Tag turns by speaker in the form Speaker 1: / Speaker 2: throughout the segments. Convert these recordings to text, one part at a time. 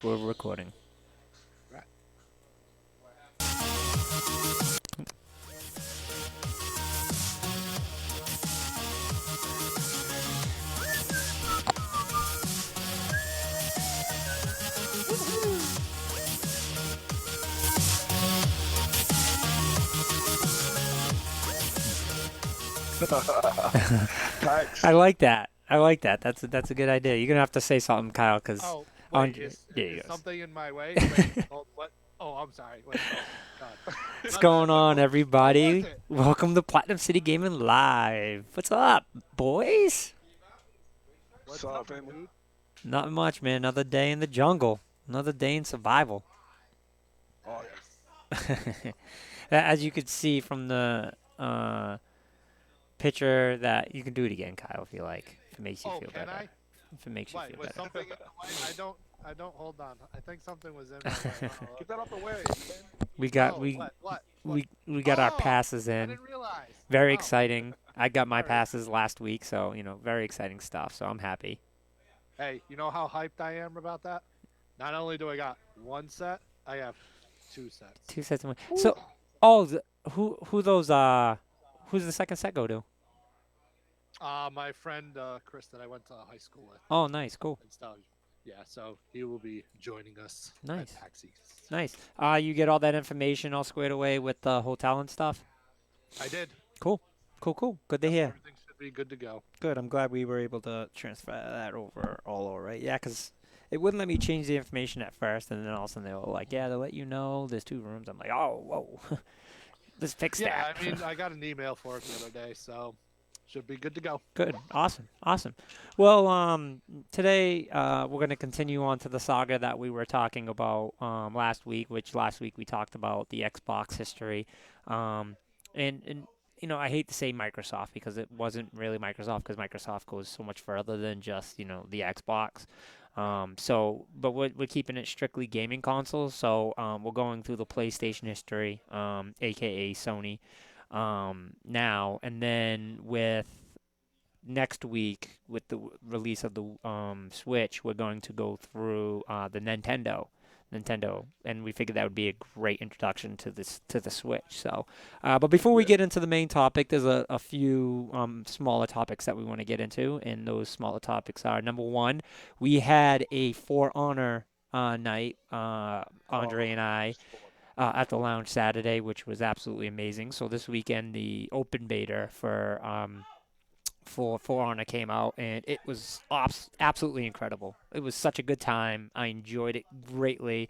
Speaker 1: We're recording.
Speaker 2: Right.
Speaker 1: I
Speaker 2: Facts.
Speaker 1: like that. I like that. That's a good idea. You're gonna have to say something, Kyle, because
Speaker 2: Oh, wait,
Speaker 1: Andre. There he
Speaker 2: is
Speaker 1: goes.
Speaker 2: something in my way? Wait, hold, what? Oh, I'm sorry. Wait, oh, God.
Speaker 1: What's
Speaker 2: My bad.
Speaker 1: going on,
Speaker 2: What was
Speaker 1: everybody?
Speaker 2: it?
Speaker 1: Welcome to Platinum City Gaming Live. What's up, boys?
Speaker 2: What's What's up, up, my family? dude?
Speaker 1: Not much, man. Another day in the jungle. Another day in survival.
Speaker 2: Oh, yes.
Speaker 1: As you could see from the picture, that you can do it again, Kyle, if you like. If it makes you
Speaker 2: Oh,
Speaker 1: feel
Speaker 2: can
Speaker 1: better.
Speaker 2: I?
Speaker 1: If it makes you
Speaker 2: What?
Speaker 1: feel
Speaker 2: Was
Speaker 1: better.
Speaker 2: something in the way? I don't, hold on. I think something was in my way. Oh,
Speaker 3: Get that
Speaker 2: okay.
Speaker 3: out the way, man.
Speaker 1: we got
Speaker 2: Oh,
Speaker 1: we
Speaker 2: what?
Speaker 1: we got our
Speaker 2: Oh,
Speaker 1: passes
Speaker 2: I
Speaker 1: in.
Speaker 2: didn't realize.
Speaker 1: Very
Speaker 2: Oh,
Speaker 1: exciting. I got my
Speaker 2: all right.
Speaker 1: passes last week, so very exciting stuff. So I'm happy.
Speaker 2: Hey, you know how hyped I am about that? Not only do I got one set, I have two sets.
Speaker 1: Two sets of
Speaker 3: Ooh.
Speaker 1: so. Oh, who those who's the second set go to?
Speaker 2: My friend Chris that I went to high school with
Speaker 1: Oh, nice, cool,
Speaker 2: and stuff. Yeah, so he will be joining us at
Speaker 1: nice,
Speaker 2: PAX East.
Speaker 1: nice. You get all that information all squared away with the hotel and stuff.
Speaker 2: I did.
Speaker 1: Cool, cool, cool. Good to
Speaker 2: Yep,
Speaker 1: hear.
Speaker 2: everything should be good to go.
Speaker 1: Good. I'm glad we were able to transfer that over all right. Yeah, 'cause it wouldn't let me change the information at first, and then all of a sudden they were like, "Yeah, they'll let you know there's two rooms." I'm like, "Oh, whoa, let's fix
Speaker 2: Yeah,
Speaker 1: that."
Speaker 2: I mean, I got an email for it the other day, so should be good to go.
Speaker 1: Good. Awesome. Awesome. Well, today we're going to continue on to the saga that we were talking about last week, which last week we talked about the Xbox history. Um, and I hate to say Microsoft because it wasn't really Microsoft because Microsoft goes so much further than just, the Xbox.
Speaker 2: Right.
Speaker 1: But we're keeping it strictly gaming consoles. So we're going through the PlayStation history, aka Sony, now, and then with next week with the release of the Switch, we're going to go through the Nintendo, and we figured that would be a great introduction to the Switch. So, but before we
Speaker 3: Yeah.
Speaker 1: get into the main topic, there's a few smaller topics that we want to get into, and those smaller topics are number one, we had a For Honor night, Andre
Speaker 3: Oh,
Speaker 1: and I,
Speaker 3: it's fun.
Speaker 1: at the lounge Saturday, which was absolutely amazing. So this weekend, the open beta for Honor came out, and it was absolutely incredible. It was such a good time. I enjoyed it greatly.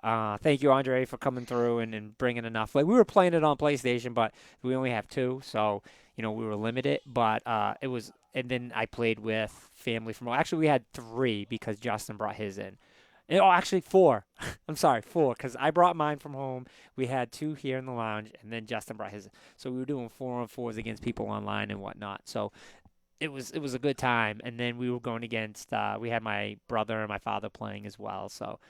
Speaker 3: Man.
Speaker 1: Thank you, Andre, for coming through and bringing enough. Like we were playing it on PlayStation, but we only have two, so we were limited. But it was, and then I played with family from. Actually, we had three because Justin brought his in. Oh, actually four. I'm sorry, four, because I brought mine from home. We had two here in the lounge, and then Justin brought his. So we were doing 4-on-4s against people online and whatnot. So it was a good time. And then we were going against we had my brother and my father playing as well. So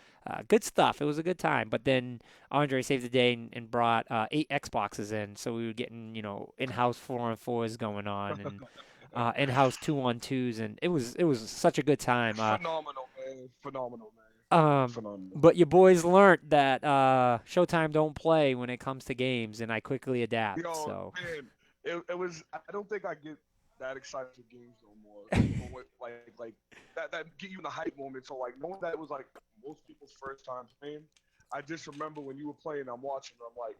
Speaker 1: good stuff. It was a good time. But then Andre saved the day and brought 8 Xboxes in, so we were getting in-house 4-on-4s going on and in-house 2-on-2s, and it was such a good time.
Speaker 3: Phenomenal, man. Phenomenal, man.
Speaker 1: Um,
Speaker 3: Phenomenal.
Speaker 1: but your boys learned that Showtime don't play when it comes to games, and I quickly adapt.
Speaker 3: Yo,
Speaker 1: So
Speaker 3: man, it was. I don't think I get that excited for games no more. But what, like that get you in the hype moment. So like knowing that it was like most people's first time playing, I just remember when you were playing. I'm watching. I'm like,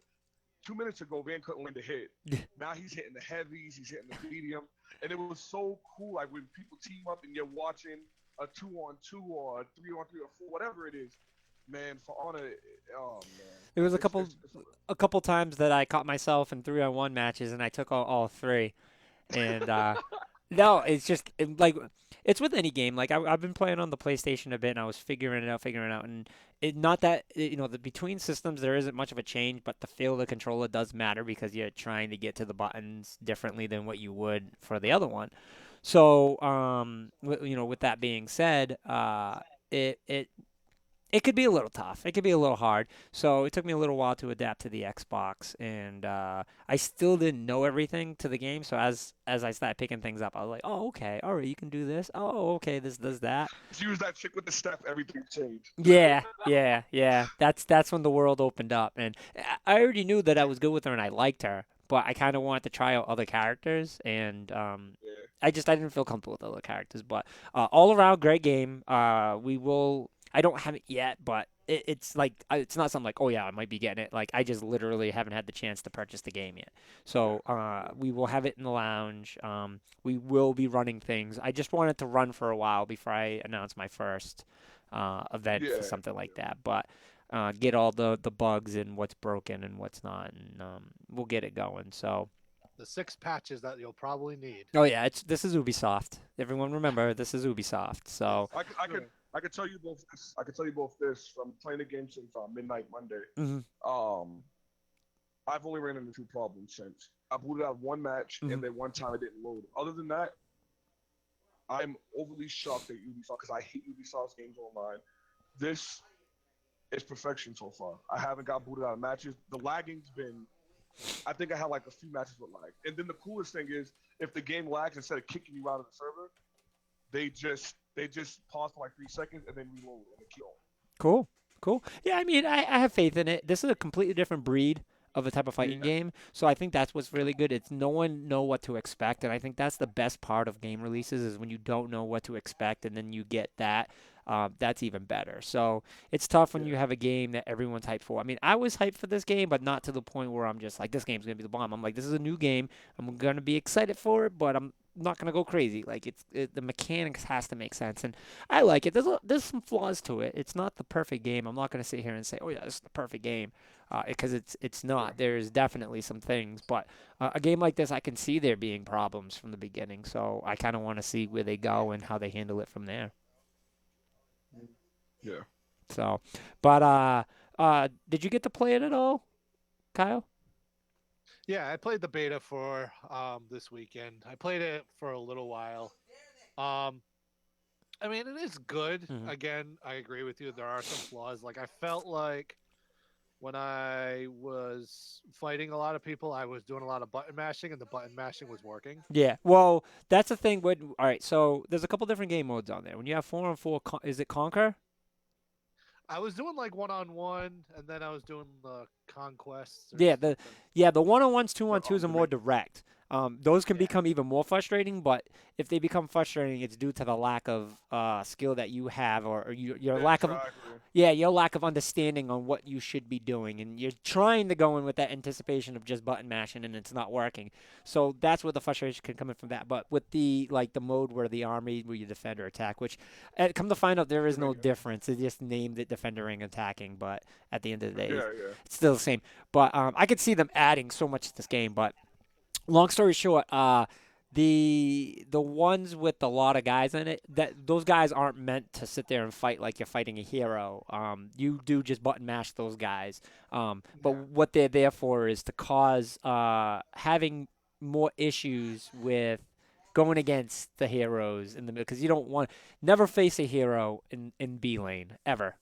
Speaker 3: 2 minutes ago, Van couldn't land a hit. Now he's hitting the heavies, he's hitting the medium, and it was so cool. Like when people team up and you're watching a 2-on-2 or a 3-on-3 or four, whatever it is, man. For honor, oh man,
Speaker 1: there was a
Speaker 3: it's
Speaker 1: couple
Speaker 3: it's, it's
Speaker 1: a couple times that I caught myself in 3-on-1 matches, and I took all three. And no, it's just like it's with any game. Like I've been playing on the PlayStation a bit, and I was figuring it out, and not that the between systems there isn't much of a change, but the feel of the controller does matter because you're trying to get to the buttons differently than what you would for the other one. So with that being said, it it could be a little tough. It could be a little hard. So it took me a little while to adapt to the Xbox, and I still didn't know everything to the game. So as I started picking things up, I was like, oh, okay, all right, you can do this. Oh, okay, this does that.
Speaker 3: Just use that chick with the step, everything changed.
Speaker 1: Yeah, yeah, yeah. That's when the world opened up, and I already knew that I was good with her and I liked her, but I kind of wanted to try out other characters, and
Speaker 3: Yeah.
Speaker 1: I didn't feel comfortable with other characters. But all around great game. We will. I don't have it yet, but it's like it's not something like, oh yeah, I might be getting it. Like I just literally haven't had the chance to purchase the game yet.
Speaker 3: Yeah.
Speaker 1: So
Speaker 3: Yeah.
Speaker 1: we will have it in the lounge. We will be running things. I just wanted to run for a while before I announce my first event for
Speaker 3: Yeah.
Speaker 1: something like that. But get all the bugs and what's broken and what's not, and we'll get it going. So.
Speaker 2: The 6 patches that you'll probably need.
Speaker 1: Oh yeah, it's this is Ubisoft. Everyone remember this is Ubisoft.
Speaker 2: Yes,
Speaker 1: So,
Speaker 2: sure.
Speaker 3: I could tell you both this. I could tell you both this from playing the game since midnight Monday.
Speaker 1: hmm
Speaker 3: Um, I've only ran into two problems since. I booted out one match
Speaker 1: hmm
Speaker 3: and then one time it didn't load. Other than that, I'm overly shocked at Ubisoft because I hate Ubisoft's games online. This is perfection so far. I haven't got booted out of matches. The lagging's been. I think I had like a few matches with lag. And then the coolest thing is, if the game lags, instead of kicking you out of the server, they just pause for like 3 seconds and then reload and it kill.
Speaker 1: cool, cool. Yeah, I mean, I have faith in it. This is a completely different breed of a type of fighting
Speaker 3: Yeah,
Speaker 1: game, so I think that's what's really good. It's no one know what to expect, and I think that's the best part of game releases is when you don't know what to expect, and then you get that. That's even better. So it's tough when
Speaker 3: yeah,
Speaker 1: you have a game that everyone's hyped for. I mean, I was hyped for this game, but not to the point where I'm just like, this game's gonna be the bomb. I'm like, this is a new game. I'm gonna be excited for it, but I'm not gonna go crazy. Like the mechanics has to make sense, and I like it. There's some flaws to it. It's not the perfect game. I'm not gonna sit here and say, oh yeah, this is the perfect game, because it's
Speaker 3: yeah.
Speaker 1: not. There's definitely some things, but a game like this, I can see there being problems from the beginning. So I kind of want to see where they go and how they handle it from there.
Speaker 3: Yeah.
Speaker 1: So, but did you get to play it at all, Kyle?
Speaker 2: Yeah, I played the beta for this weekend. I played it for a little while. Um, I mean, it is good.
Speaker 1: hmm
Speaker 2: Again, I agree with you. There are some flaws. Like I felt like when I was fighting a lot of people, I was doing a lot of button mashing, and the button mashing was working.
Speaker 1: Yeah. Well, that's the thing. When all right, so there's a couple different game modes on there. When you have 4-on-4, is it Conquer?
Speaker 2: I was doing like 1-on-1, and then I was doing the conquests or
Speaker 1: Yeah, the
Speaker 2: something.
Speaker 1: yeah, the one-on-ones,
Speaker 3: The
Speaker 1: two-on-twos are more
Speaker 3: ultimate.
Speaker 1: direct. Those can
Speaker 2: Yeah.
Speaker 1: become even more frustrating, but if they become frustrating, it's due to the lack of skill that you have, or your lack of
Speaker 3: Exactly.
Speaker 1: yeah, your lack of understanding on what you should be doing, and you're trying to go in with that anticipation of just button mashing, and it's not working. So that's where the frustration can come in from that. But with the like the mode where the army, where you defend or attack, which come to find out there is no difference. They just named it defending and attacking, but at the end of the day,
Speaker 3: Yeah, yeah,
Speaker 1: it's still the same. But I could see them adding so much to this game. But long story short, the ones with a lot of guys in it, that those guys aren't meant to sit there and fight like you're fighting a hero. You do just button mash those guys. But
Speaker 2: Yeah.
Speaker 1: what they're there for is to cause having more issues with going against the heroes in the middle, because you don't want never face a hero in B lane ever,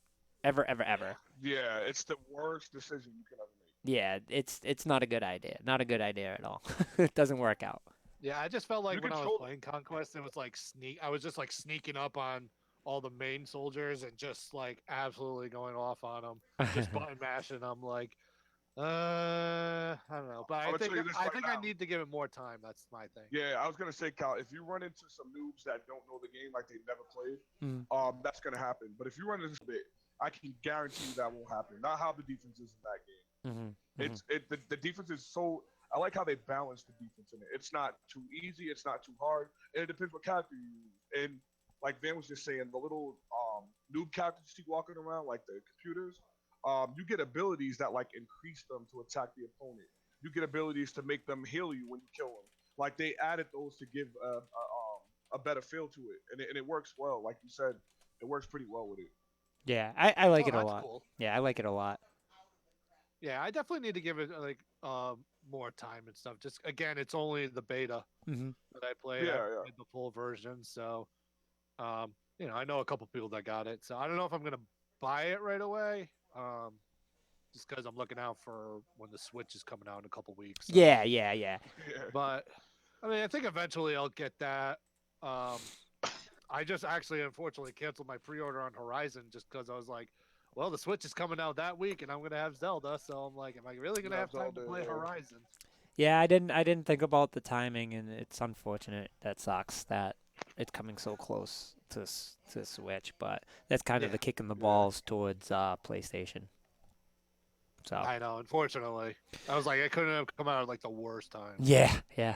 Speaker 1: ever, ever, ever.
Speaker 3: yeah. It's the worst decision you can ever make.
Speaker 1: Yeah, it's not a good idea. Not a good idea at all. It doesn't work out.
Speaker 2: Yeah, I just felt
Speaker 3: You
Speaker 2: like when I was
Speaker 3: control.
Speaker 2: playing Conquest, it was like sneak. I was just like sneaking up on all the main soldiers and just like absolutely going off on them, just button mashing them. Like, I don't know, but
Speaker 3: I'm gonna tell you this
Speaker 2: I
Speaker 3: right
Speaker 2: think I
Speaker 3: now.
Speaker 2: need to give it more time. That's my thing.
Speaker 3: Yeah, I was gonna say, Cal, if you run into some noobs that don't know the game, like they never played,
Speaker 1: mm,
Speaker 3: that's gonna happen. But if you run into this bit, I can guarantee you that won't happen. Not how the defense is in that game.
Speaker 1: hmm hmm
Speaker 3: The defense is so. I like how they balance the defense in it. It's not too easy. It's not too hard. And it depends what character you use. And like Van was just saying, the little noob characters you see walking around, like the computers, you get abilities that like increase them to attack the opponent. You get abilities to make them heal you when you kill them. Like they added those to give a better feel to it, and it works well. Like you said, it works pretty well with it.
Speaker 1: Yeah, I like
Speaker 2: Oh,
Speaker 1: it a
Speaker 2: that's
Speaker 1: lot.
Speaker 2: cool.
Speaker 1: Yeah, I like it a lot.
Speaker 2: Yeah, I definitely need to give it like more time and stuff. Just again, it's only the beta
Speaker 1: hmm
Speaker 2: that I played. I
Speaker 3: Yeah,
Speaker 2: haven't
Speaker 3: yeah.
Speaker 2: played the full version, so I know a couple people that got it. So I don't know if I'm gonna buy it right away. Just because I'm looking out for when the Switch is coming out in a couple weeks. So,
Speaker 1: Yeah, yeah, yeah.
Speaker 3: Yeah.
Speaker 2: but I mean, I think eventually I'll get that. Um, I just actually unfortunately canceled my pre-order on Horizon just because I was like, well, the Switch is coming out that week, and I'm gonna have Zelda, so I'm like, am I really gonna
Speaker 3: Yeah,
Speaker 2: have time to
Speaker 3: Zelda,
Speaker 2: play
Speaker 3: yeah.
Speaker 2: Horizon?
Speaker 1: Yeah, I didn't think about the timing, and it's unfortunate. That sucks that it's coming so close to Switch, but that's kind of
Speaker 2: Yeah,
Speaker 1: the kick in the
Speaker 3: Yeah.
Speaker 1: balls towards PlayStation. So
Speaker 2: I know. Unfortunately, I was like, it couldn't have come out at like the worst time.
Speaker 1: yeah, yeah.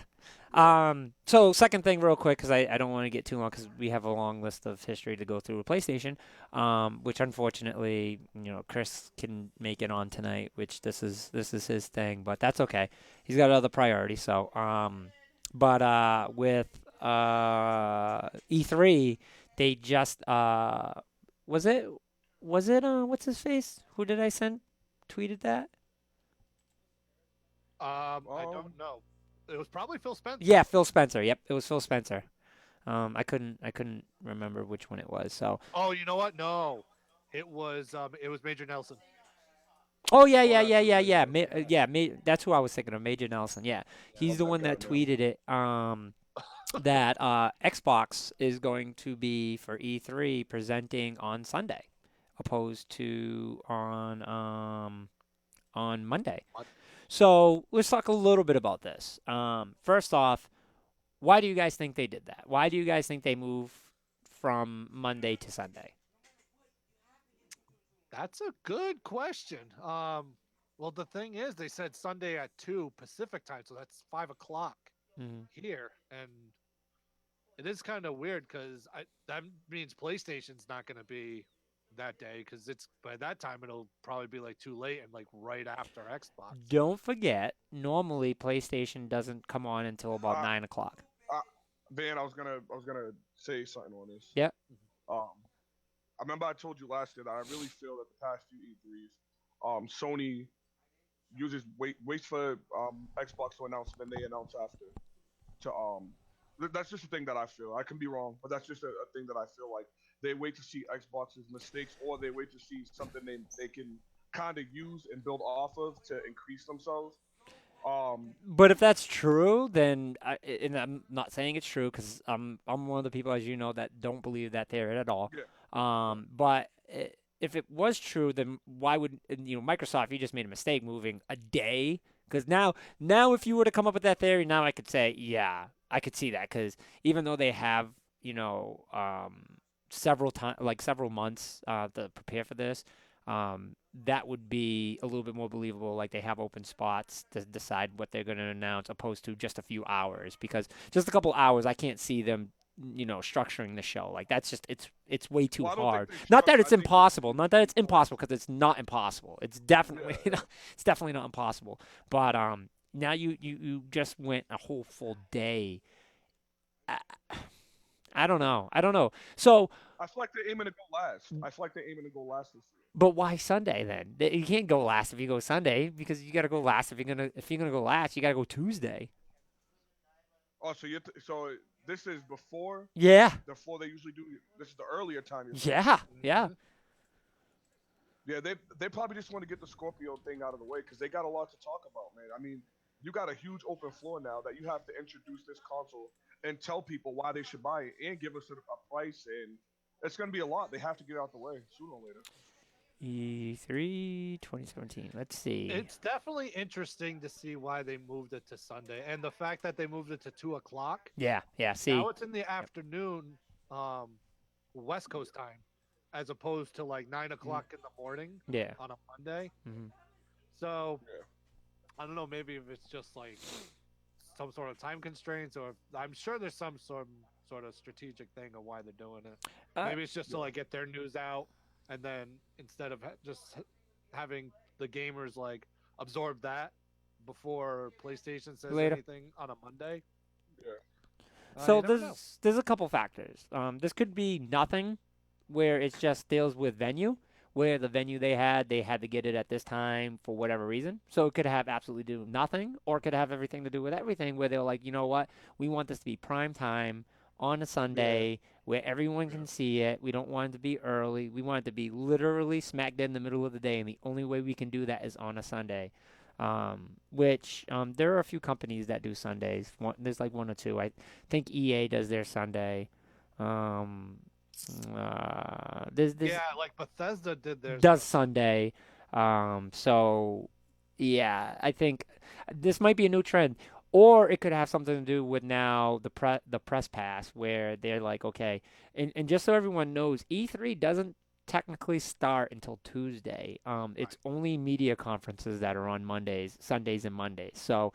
Speaker 3: Yeah.
Speaker 1: So second thing, real quick, because I don't want to get too long, because we have a long list of history to go through with PlayStation, which unfortunately, Chris can make it on tonight, which this is his thing, but that's okay. He's got other priorities. So, but with E3, they just was it what's his face? Who did I send? Tweeted that?
Speaker 2: I
Speaker 3: Um.
Speaker 2: don't know. It was probably Phil Spencer.
Speaker 1: Yeah, Phil Spencer. Yep, it was Phil Spencer. I couldn't remember which one it was. So,
Speaker 2: Oh, you know what? No, it was Major Nelson.
Speaker 1: oh yeah,
Speaker 3: Oh,
Speaker 1: yeah,
Speaker 3: that's
Speaker 1: yeah,
Speaker 3: who
Speaker 1: yeah,
Speaker 3: it is.
Speaker 1: yeah,
Speaker 3: Okay.
Speaker 1: that's who I was thinking of, Major Nelson. Yeah,
Speaker 3: Yeah, I
Speaker 1: he's
Speaker 3: love
Speaker 1: the
Speaker 3: that
Speaker 1: one
Speaker 3: guy,
Speaker 1: that
Speaker 3: man.
Speaker 1: tweeted it. That Xbox is going to be for E3 presenting on Sunday, opposed to on Monday.
Speaker 2: What?
Speaker 1: So let's talk a little bit about this. First off, why do you guys think they did that? Why do you guys think they moved from Monday to Sunday?
Speaker 2: That's a good question. Well, the thing is, they said Sunday at 2 Pacific time, so that's 5 o'clock
Speaker 1: Mm-hmm.
Speaker 2: here, and it is kind of weird because that means PlayStation's not going to be that day because it's by that time it'll probably be like too late and like right after Xbox.
Speaker 1: Don't forget, normally PlayStation doesn't come on until about
Speaker 3: Uh,
Speaker 1: 9 o'clock.
Speaker 3: Van, I was gonna say something on this.
Speaker 1: Yep.
Speaker 3: Um, I remember I told you last year that I really feel that the past few E3s, Sony waits for Xbox to announce, and then they announce after. To That's just a thing that I feel. I can be wrong, but that's just a thing that I feel like they wait to see Xbox's mistakes, or they wait to see something they can kind of use and build off of to increase themselves. Um,
Speaker 1: But if that's true, then and I'm not saying it's true because I'm one of the people, as you know, that don't believe that theory at all.
Speaker 3: yeah, yeah,
Speaker 1: But if it was true, then why would Microsoft? You just made a mistake moving a day. Because now if you were to come up with that theory, now I could say, yeah, I could see that. Because even though they have several months to prepare for this, that would be a little bit more believable. Like they have open spots to decide what they're going to announce, opposed to just a few hours. Because just a couple hours, I can't see them, structuring the show. Like that's just it's way too
Speaker 3: well, I don't think
Speaker 1: hard.
Speaker 3: they
Speaker 1: Not that
Speaker 3: structure.
Speaker 1: it's
Speaker 3: I think they just
Speaker 1: impossible.
Speaker 3: move
Speaker 1: Not that it's
Speaker 3: people.
Speaker 1: impossible because it's not impossible. It's definitely
Speaker 3: Yeah,
Speaker 1: it's definitely not impossible. But now you just went a whole full day. I, I don't know. I don't know. So,
Speaker 3: I feel like they're aiming to go last. I feel like they're aiming to go last this year.
Speaker 1: but why Sunday then? You can't go last if you go Sunday because you got to go last if you're gonna go last. You got to go Tuesday.
Speaker 3: Oh, so so this is
Speaker 1: Yeah,
Speaker 3: before they usually do. This is the earlier time you're saying.
Speaker 1: yeah, yeah.
Speaker 2: Hmm.
Speaker 3: Yeah, they probably just want to get the Scorpio thing out of the way because they got a lot to talk about, man. I mean, you got a huge open floor now that you have to introduce this console and tell people why they should buy it and give us a price, and it's gonna be a lot. They have to get out the way sooner or later.
Speaker 1: E3 2017. Let's see.
Speaker 2: It's definitely interesting to see why they moved it to Sunday, and the fact that they moved it to 2 o'clock.
Speaker 1: Yeah, yeah.
Speaker 2: Now
Speaker 1: See.
Speaker 2: it's in the
Speaker 1: Yep.
Speaker 2: afternoon, West Coast time, as opposed to like nine
Speaker 1: Mhm.
Speaker 2: o'clock in the morning
Speaker 1: Yeah.
Speaker 2: on a Monday.
Speaker 1: Hmm.
Speaker 2: So
Speaker 3: Yeah.
Speaker 2: I don't know, maybe if it's just like some sort of time constraints, or I'm sure there's some sort of strategic thing of why they're doing it.
Speaker 1: Uh,
Speaker 2: Maybe it's just to
Speaker 3: Yeah.
Speaker 2: like get their news out, and then instead of just having the gamers like absorb that before PlayStation says
Speaker 1: Later.
Speaker 2: anything on a Monday.
Speaker 3: Yeah.
Speaker 1: So
Speaker 2: You never know.
Speaker 1: there's a couple factors. This could be nothing, where it just deals with venue, where the venue they had to get it at this time for whatever reason. So it could have absolutely do nothing, or it could have everything to do with everything, where they're like, you know what, we want this to be prime time on a
Speaker 3: Yeah.
Speaker 1: Sunday where everyone
Speaker 3: Yeah.
Speaker 1: can see it. We don't want it to be early. We want it to be literally smack dead in the middle of the day, and the only way we can do that is on a Sunday. Which there are a few companies that do Sundays. There's like one or two. I think EA does their Sunday. Um, there's
Speaker 2: Yeah, like Bethesda did theirs on
Speaker 1: does
Speaker 2: a Sunday.
Speaker 1: Sunday. So yeah, I think this might be a new trend, or it could have something to do with now the press pass, where they're like, okay, and just so everyone knows, E3 doesn't technically start until Tuesday.
Speaker 2: Right.
Speaker 1: It's only media conferences that are on Mondays, Sundays, and Mondays. So,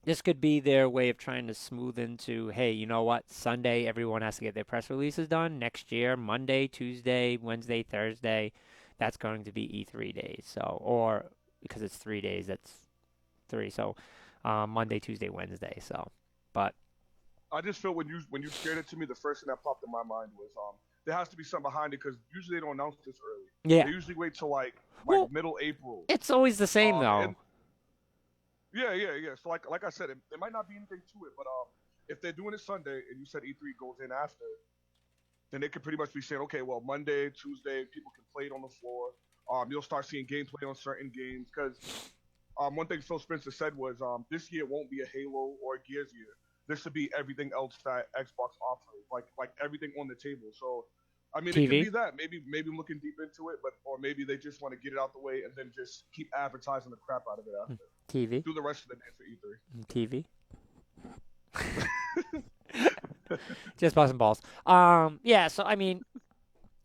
Speaker 1: this could be their way of trying to smooth into, hey, you know what? Sunday, everyone has to get their press releases done. Next year, Monday, Tuesday, Wednesday, Thursday, that's going to be E3 days. So, or because it's 3 days, that's three. So, Monday, Tuesday, Wednesday. So, but
Speaker 3: I just feel when you shared it to me, the first thing that popped in my mind was there has to be something behind it because usually they don't announce this early.
Speaker 1: yeah.
Speaker 3: They usually wait till like
Speaker 1: Well,
Speaker 3: middle April.
Speaker 1: it's always the same
Speaker 3: And
Speaker 1: though.
Speaker 3: yeah. So like I said, it might not be anything to it, but if they're doing it Sunday and you said E3 goes in after, then they could pretty much be saying, okay, well Monday, Tuesday, people can play it on the floor. You'll start seeing gameplay on certain games because one thing Phil Spencer said was this year won't be a Halo or a Gears year. This will be everything else that Xbox offers, like everything on the table. So, I mean, it could
Speaker 1: TV.
Speaker 3: be that maybe I'm looking deep into it, but or maybe they just want to get it out the way and then just keep advertising the crap out of it after.
Speaker 1: TV.
Speaker 3: Do the rest of the day for E3.
Speaker 1: TV. Just busting balls. Yeah. So I mean,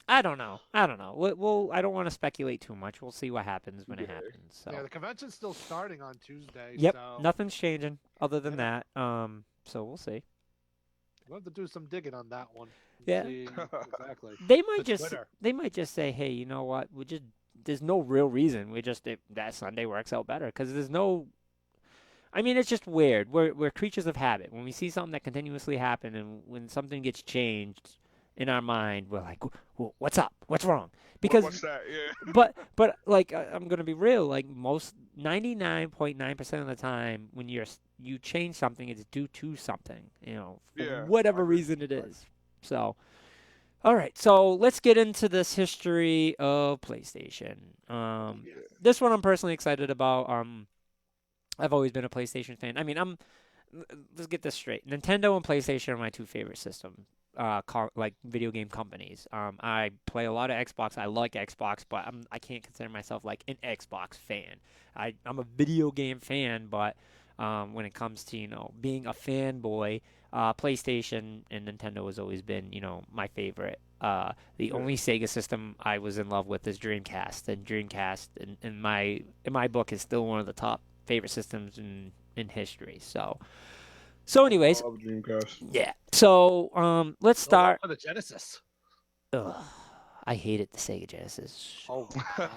Speaker 1: I don't know. I don't know. I don't want to speculate too much. We'll see what happens when it
Speaker 3: Yeah.
Speaker 1: happens. So.
Speaker 2: Yeah, the convention's still starting on Tuesday,
Speaker 1: Yep.
Speaker 2: so
Speaker 1: Nothing's changing other than
Speaker 2: Yeah.
Speaker 1: that. So we'll see.
Speaker 2: we'll have to do some digging on that one. and
Speaker 1: Yeah.
Speaker 2: See exactly.
Speaker 1: They might
Speaker 2: The
Speaker 1: just
Speaker 2: Twitter.
Speaker 1: say, hey, you know what? There's no real reason. That Sunday works out better because there's no. I mean, it's just weird. We're creatures of habit. When we see something that continuously happen, and when something gets changed in our mind, we're like, what's up? What's wrong? Because
Speaker 3: What's that? Yeah.
Speaker 1: but like I'm gonna be real. Like most 99.9% of the time, when you change something, it's due to something. For
Speaker 3: Yeah, I
Speaker 1: whatever
Speaker 3: agree.
Speaker 1: reason it is. So, all right. So let's get into this history of PlayStation.
Speaker 3: Yeah.
Speaker 1: This one I'm personally excited about. I've always been a PlayStation fan. I mean, let's get this straight. Nintendo and PlayStation are my two favorite systems. Like video game companies. I play a lot of Xbox. I like Xbox, but I can't consider myself like an Xbox fan. I'm a video game fan, but when it comes to being a fanboy, PlayStation and Nintendo has always been my favorite. The
Speaker 3: Yeah.
Speaker 1: only Sega system I was in love with is Dreamcast, and Dreamcast in my book is still one of the top favorite systems in history. So anyways,
Speaker 3: Love Dreamcast.
Speaker 1: yeah. So let's
Speaker 2: So
Speaker 1: start.
Speaker 2: for the Genesis.
Speaker 1: Ugh, I hated the Sega Genesis.
Speaker 2: Oh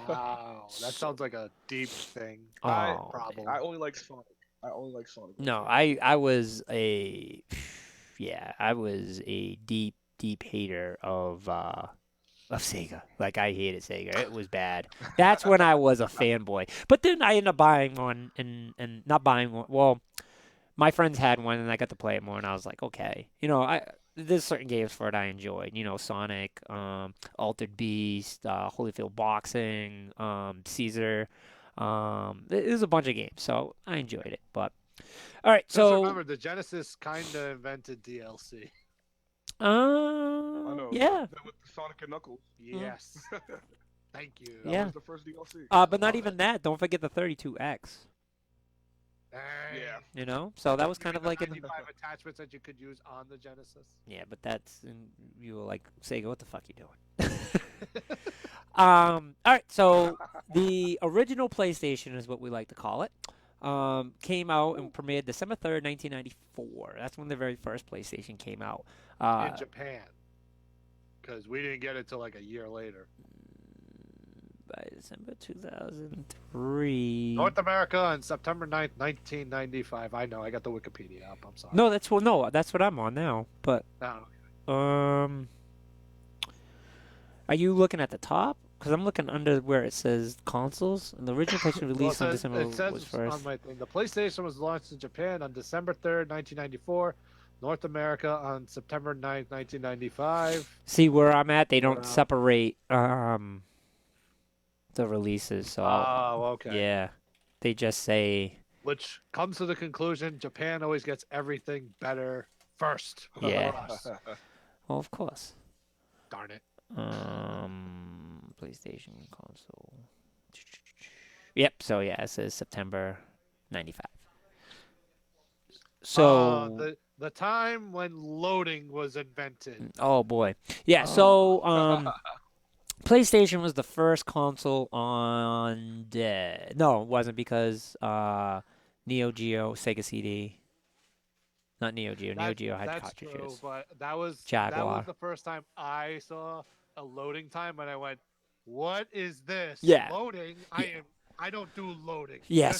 Speaker 2: wow, that sounds like a deep thing.
Speaker 1: Oh,
Speaker 2: problem.
Speaker 3: I only like Sonic. I only like Sonic.
Speaker 1: No, I was a deep hater of Sega. Like I hated Sega. It was bad. That's when I was a fanboy. But then I ended up buying one and not buying one. Well, my friends had one and I got to play it more and I was like, okay. There's certain games for it I enjoyed. Sonic, Altered Beast, Holyfield Boxing, Caesar. There's a bunch of games, so I enjoyed it. But all right,
Speaker 2: Just
Speaker 1: so
Speaker 2: remember, the Genesis kind of invented DLC.
Speaker 3: I know.
Speaker 1: yeah.
Speaker 3: With the Sonic and Knuckles.
Speaker 2: Yes. Thank you.
Speaker 3: That
Speaker 1: Yeah.
Speaker 3: was the first DLC.
Speaker 1: But not even that. Don't forget the 32X.
Speaker 2: Dang.
Speaker 3: Yeah.
Speaker 1: So that was
Speaker 2: You
Speaker 1: kind
Speaker 2: mean
Speaker 1: of
Speaker 2: the
Speaker 1: like
Speaker 2: 95 attachments that you could use on the Genesis.
Speaker 1: yeah, but you were like, Sega, what the fuck you doing? All right, so the original PlayStation is what we like to call it. Came out and premiered December 3rd, 1994. That's when the very first PlayStation came out.
Speaker 2: In Japan. Because we didn't get it till like a year later.
Speaker 1: By December 2003.
Speaker 2: North America on September 9th, 1995. I know, I got the Wikipedia up. I'm sorry.
Speaker 1: No, that's what I'm on now. But
Speaker 2: No.
Speaker 1: are you looking at the top? Because I'm looking under where it says consoles. And the original PlayStation released on December
Speaker 2: it says
Speaker 1: was first.
Speaker 2: on my thing. The PlayStation was launched in Japan on December 3rd, 1994. North America on September 9th, 1995.
Speaker 1: See where I'm at? They don't
Speaker 2: Europe.
Speaker 1: separate the releases, so
Speaker 2: Oh, okay.
Speaker 1: yeah, they just say
Speaker 2: Which comes to the conclusion Japan always gets everything better first
Speaker 1: yeah.
Speaker 2: before us.
Speaker 1: Well, of course.
Speaker 2: Darn it.
Speaker 1: PlayStation console. Yep. So yeah, it says September '95. So
Speaker 2: The time when loading was invented.
Speaker 1: oh boy, yeah. So PlayStation was the first console on no, it wasn't because Neo Geo, Sega CD, not Neo Geo. Neo Geo had
Speaker 2: That's true,
Speaker 1: cartridges.
Speaker 2: but that was
Speaker 1: Jaguar.
Speaker 2: the first time I saw a loading time and I went, "What is this?
Speaker 1: Yeah.
Speaker 2: Loading?
Speaker 1: Yeah.
Speaker 2: I don't do loading.
Speaker 1: Yeah.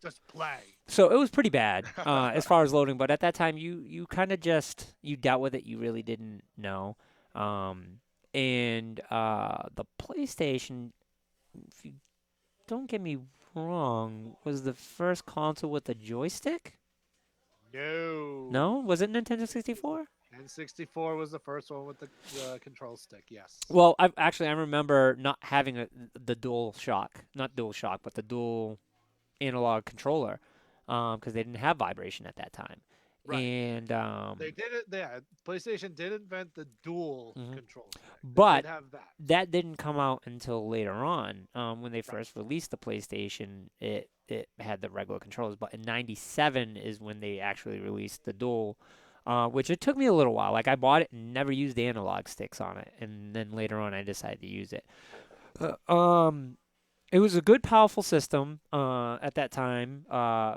Speaker 2: Just play."
Speaker 1: So it was pretty bad as far as loading, but at that time you kind of just you dealt with it. You really didn't know. Um, and the PlayStation, if you don't get me wrong, was the first console with a joystick.
Speaker 2: No.
Speaker 1: No, was it Nintendo 64?
Speaker 2: N64 was the first one with the control stick. Yes.
Speaker 1: Well, I remember not having the Dual Shock, not Dual Shock, but the dual analog controller, because they didn't have vibration at that time,
Speaker 2: Right.
Speaker 1: and
Speaker 2: They did it. Yeah, PlayStation did invent the dual
Speaker 1: mhm.
Speaker 2: control stick. They did
Speaker 1: but
Speaker 2: have that.
Speaker 1: that didn't come out until later on. When they
Speaker 2: Right.
Speaker 1: first released the PlayStation, it had the regular controllers. But in '97 is when they actually released the dual, which it took me a little while. Like I bought it and never used the analog sticks on it, and then later on I decided to use it. Uh, um, it was a good, powerful system at that time.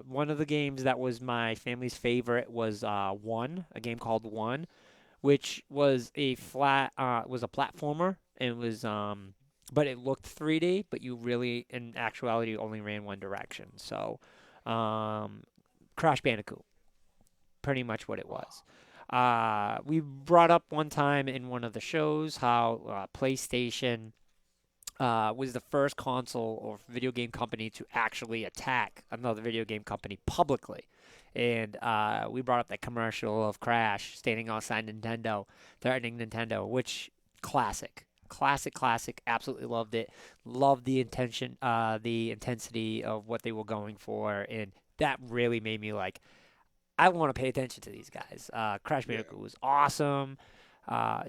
Speaker 1: One of the games that was my family's favorite was One, a game called One, which was was a platformer. It was but it looked 3D, but you really in actuality only ran one direction. So um, Crash Bandicoot, pretty much what it was. We brought up one time in one of the shows how PlayStation was the first console or video game company to actually attack another video game company publicly. And we brought up that commercial of Crash standing outside Nintendo, threatening Nintendo, which classic, classic, classic. Absolutely loved it. Loved the intensity of what they were going for, and that really made me like, I want to pay attention to these guys. Crash
Speaker 3: Yeah.
Speaker 1: Bandicoot was awesome.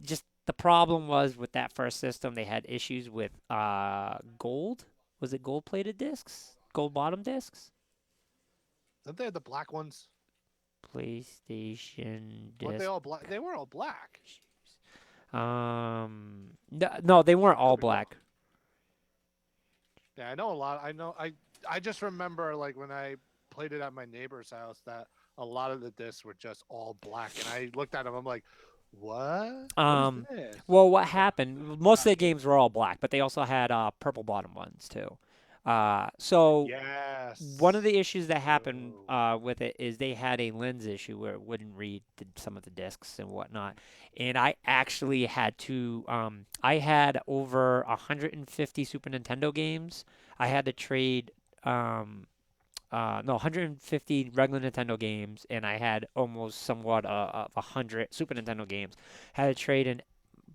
Speaker 1: Just the problem was with that first system, they had issues with gold. Was it gold plated discs? Gold bottom discs?
Speaker 2: Didn't they have the black ones?
Speaker 1: PlayStation
Speaker 2: Weren't they
Speaker 1: disc.
Speaker 2: all black? They were all black.
Speaker 1: No, they weren't
Speaker 3: Could
Speaker 1: all
Speaker 3: be wrong.
Speaker 1: black.
Speaker 2: Yeah, I know a lot. I just remember like when I played it at my neighbor's house that a lot of the discs were just all black, and I looked at them. I'm like, what? What is
Speaker 1: Um,
Speaker 2: this?
Speaker 1: well, what happened? Most of their games were all black, but they also had purple bottom ones too. So one of
Speaker 2: Yes.
Speaker 1: the issues that happened
Speaker 2: True.
Speaker 1: with it is they had a lens issue where it wouldn't read some of the discs and whatnot. And I actually had to, I had over 150 Super Nintendo games. I had to trade, no, 150 regular Nintendo games, and I had almost somewhat of 100 Super Nintendo games. Had to trade in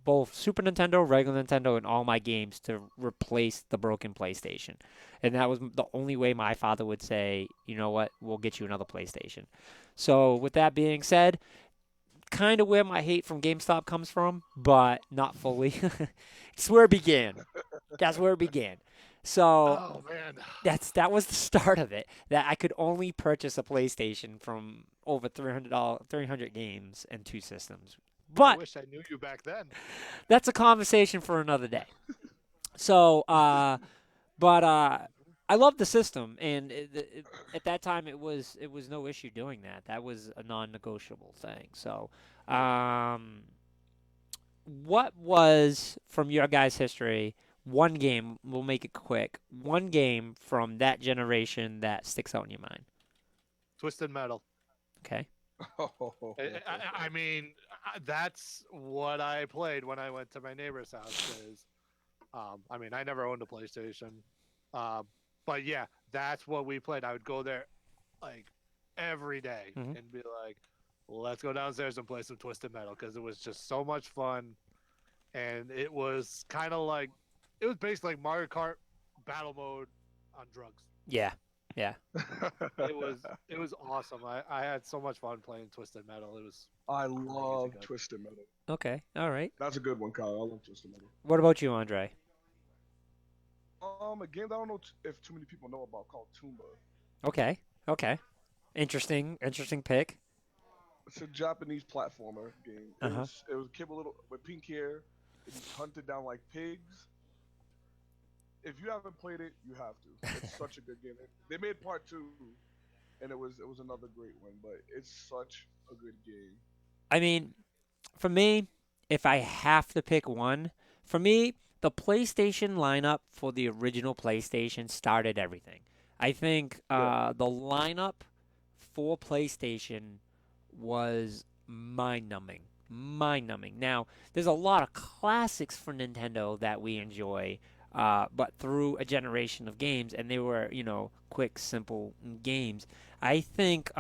Speaker 1: both Super Nintendo, regular Nintendo, and all my games to replace the broken PlayStation. And that was the only way my father would say, you know what, we'll get you another PlayStation. So, with that being said, kind of where my hate from GameStop comes from, but not fully. It's where it began. That's where it began. So,
Speaker 2: Oh man.
Speaker 1: that was the start of it. That I could only purchase a PlayStation from over $300 games and two systems.
Speaker 2: I
Speaker 1: But
Speaker 2: wish I knew you back then.
Speaker 1: that's a conversation for another day. So, but I love the system, and at that time it was no issue doing that. That was a non-negotiable thing. So,
Speaker 2: Yeah.
Speaker 1: um, what was from your guys' history? One game, we'll make it quick. One game from that generation that sticks out in your mind.
Speaker 2: Twisted Metal.
Speaker 1: Okay.
Speaker 2: I mean, that's what I played when I went to my neighbor's house. Is I mean, I never owned a PlayStation, um, but yeah, that's what we played. I would go there like every day
Speaker 1: Hmm.
Speaker 2: and be like, let's go downstairs and play some Twisted Metal because it was just so much fun, and it was kind of like it was basically like Mario Kart battle mode on drugs.
Speaker 1: Yeah, yeah.
Speaker 2: It was awesome. I had so much fun playing Twisted Metal. It was
Speaker 3: I
Speaker 2: crazy
Speaker 3: love
Speaker 2: good.
Speaker 3: Twisted Metal.
Speaker 1: Okay, all right.
Speaker 3: That's a good one, Kyle. I love Twisted Metal.
Speaker 1: What about you, Andre?
Speaker 3: A game that I don't know if too many people know about called Tumba.
Speaker 1: Okay, okay. Interesting pick.
Speaker 3: It's a Japanese platformer game.
Speaker 1: Uh huh.
Speaker 3: It was a kid with pink hair. And he hunted down like pigs. If you haven't played it, you have to. It's such a good game. They made part two, and it was another great one. But it's such a good game.
Speaker 1: I mean, for me, if I have to pick one, for me, the PlayStation lineup for the original PlayStation started everything. I think
Speaker 3: Yeah,
Speaker 1: the lineup for PlayStation was mind numbing. Mind numbing. Now, there's a lot of classics for Nintendo that we enjoy, but through a generation of games, and they were, quick, simple games. I think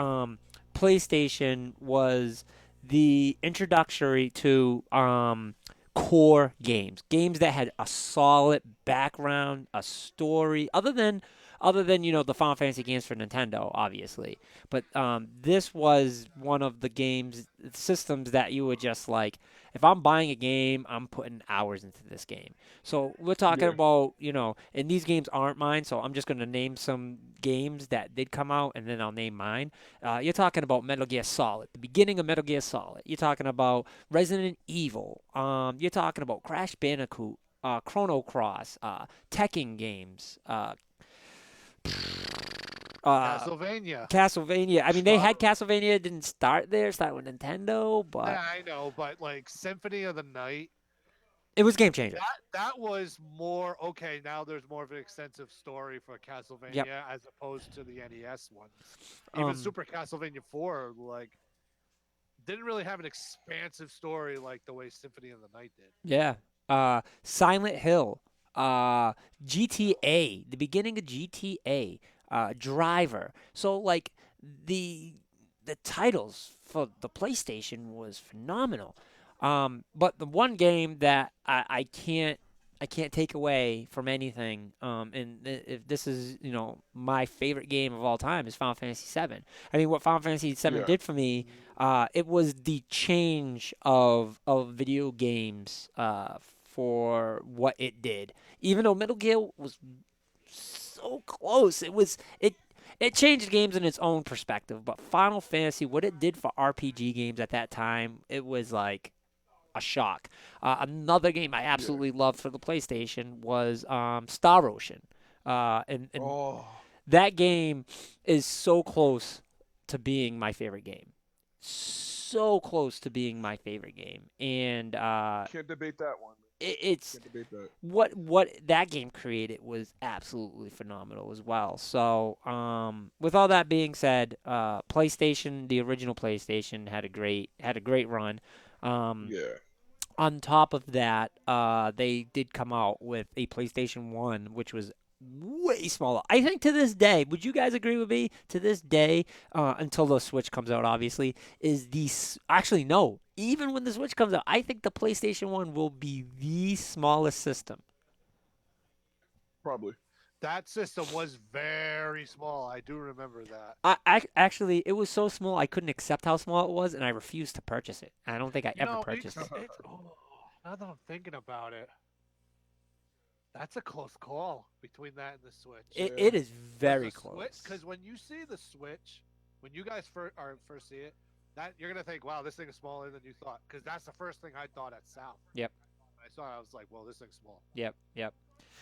Speaker 1: PlayStation was the introductory to core games, games that had a solid background, a story, other than the Final Fantasy games for Nintendo, obviously. But this was one of the games systems that you would just like. If I'm buying a game, I'm putting hours into this game. So we're talking
Speaker 3: yeah,
Speaker 1: about, and these games aren't mine, so I'm just going to name some games that did come out, and then I'll name mine. You're talking about Metal Gear Solid, the beginning of Metal Gear Solid. You're talking about Resident Evil. You're talking about Crash Bandicoot, Chrono Cross, Tekken games, uh,
Speaker 2: Castlevania.
Speaker 1: Castlevania. I mean, they
Speaker 3: uh,
Speaker 1: had Castlevania. It didn't start there. Start with Nintendo, but
Speaker 2: Yeah, I know, but like Symphony of the Night,
Speaker 1: it was a game changer.
Speaker 2: that was more okay. Now there's more of an extensive story for
Speaker 1: Yep.
Speaker 2: Castlevania as opposed to the NES ones. Even
Speaker 1: Um.
Speaker 2: Super Castlevania 4, like, didn't really have an expansive story like the way Symphony of the Night did.
Speaker 1: Yeah. Silent Hill. GTA. The beginning of GTA. Driver. So like the the titles for the PlayStation was phenomenal. But the one game that I can't take away from anything, if this is my favorite game of all time is Final Fantasy VII. I mean, what Final Fantasy VII
Speaker 3: yeah.
Speaker 1: did for me, it was the change of video games for what it did. Even though Metal Gear was so close, it changed games in its own perspective. But Final Fantasy, what it did for RPG games at that time, it was like a shock. Another game I
Speaker 3: Yeah.
Speaker 1: absolutely loved for the PlayStation was Star Ocean, and
Speaker 3: Oh,
Speaker 1: that game is so close to being my favorite game. So close to being my favorite game, and
Speaker 3: can't debate that one.
Speaker 1: it's
Speaker 3: Can't debate that.
Speaker 1: what that game created was absolutely phenomenal as well. So, with all that being said, PlayStation, the original PlayStation, had a great run. Um,
Speaker 3: Yeah.
Speaker 1: on top of that, they did come out with a PlayStation 1, which was way smaller. I think to this day, would you guys agree with me? To this day, until the Switch comes out, obviously, actually, no. Even when the Switch comes out, I think the PlayStation 1 will be the smallest system.
Speaker 3: Probably.
Speaker 2: That system was very small. I do remember that.
Speaker 1: Actually, it was so small I couldn't accept how small it was, and I refused to purchase it. I don't think I
Speaker 2: You
Speaker 1: ever
Speaker 2: know,
Speaker 1: purchased it.
Speaker 2: it's now that I'm thinking about it, that's a close call between that and the Switch.
Speaker 1: It is
Speaker 2: Because
Speaker 1: very close.
Speaker 2: because when you see the Switch, when you guys first see it, that you're gonna think, wow, this thing is smaller than you thought. Because that's the first thing I thought at South.
Speaker 1: Yep.
Speaker 2: When I saw it, I was like, well, this thing's small.
Speaker 1: Yep. Yep.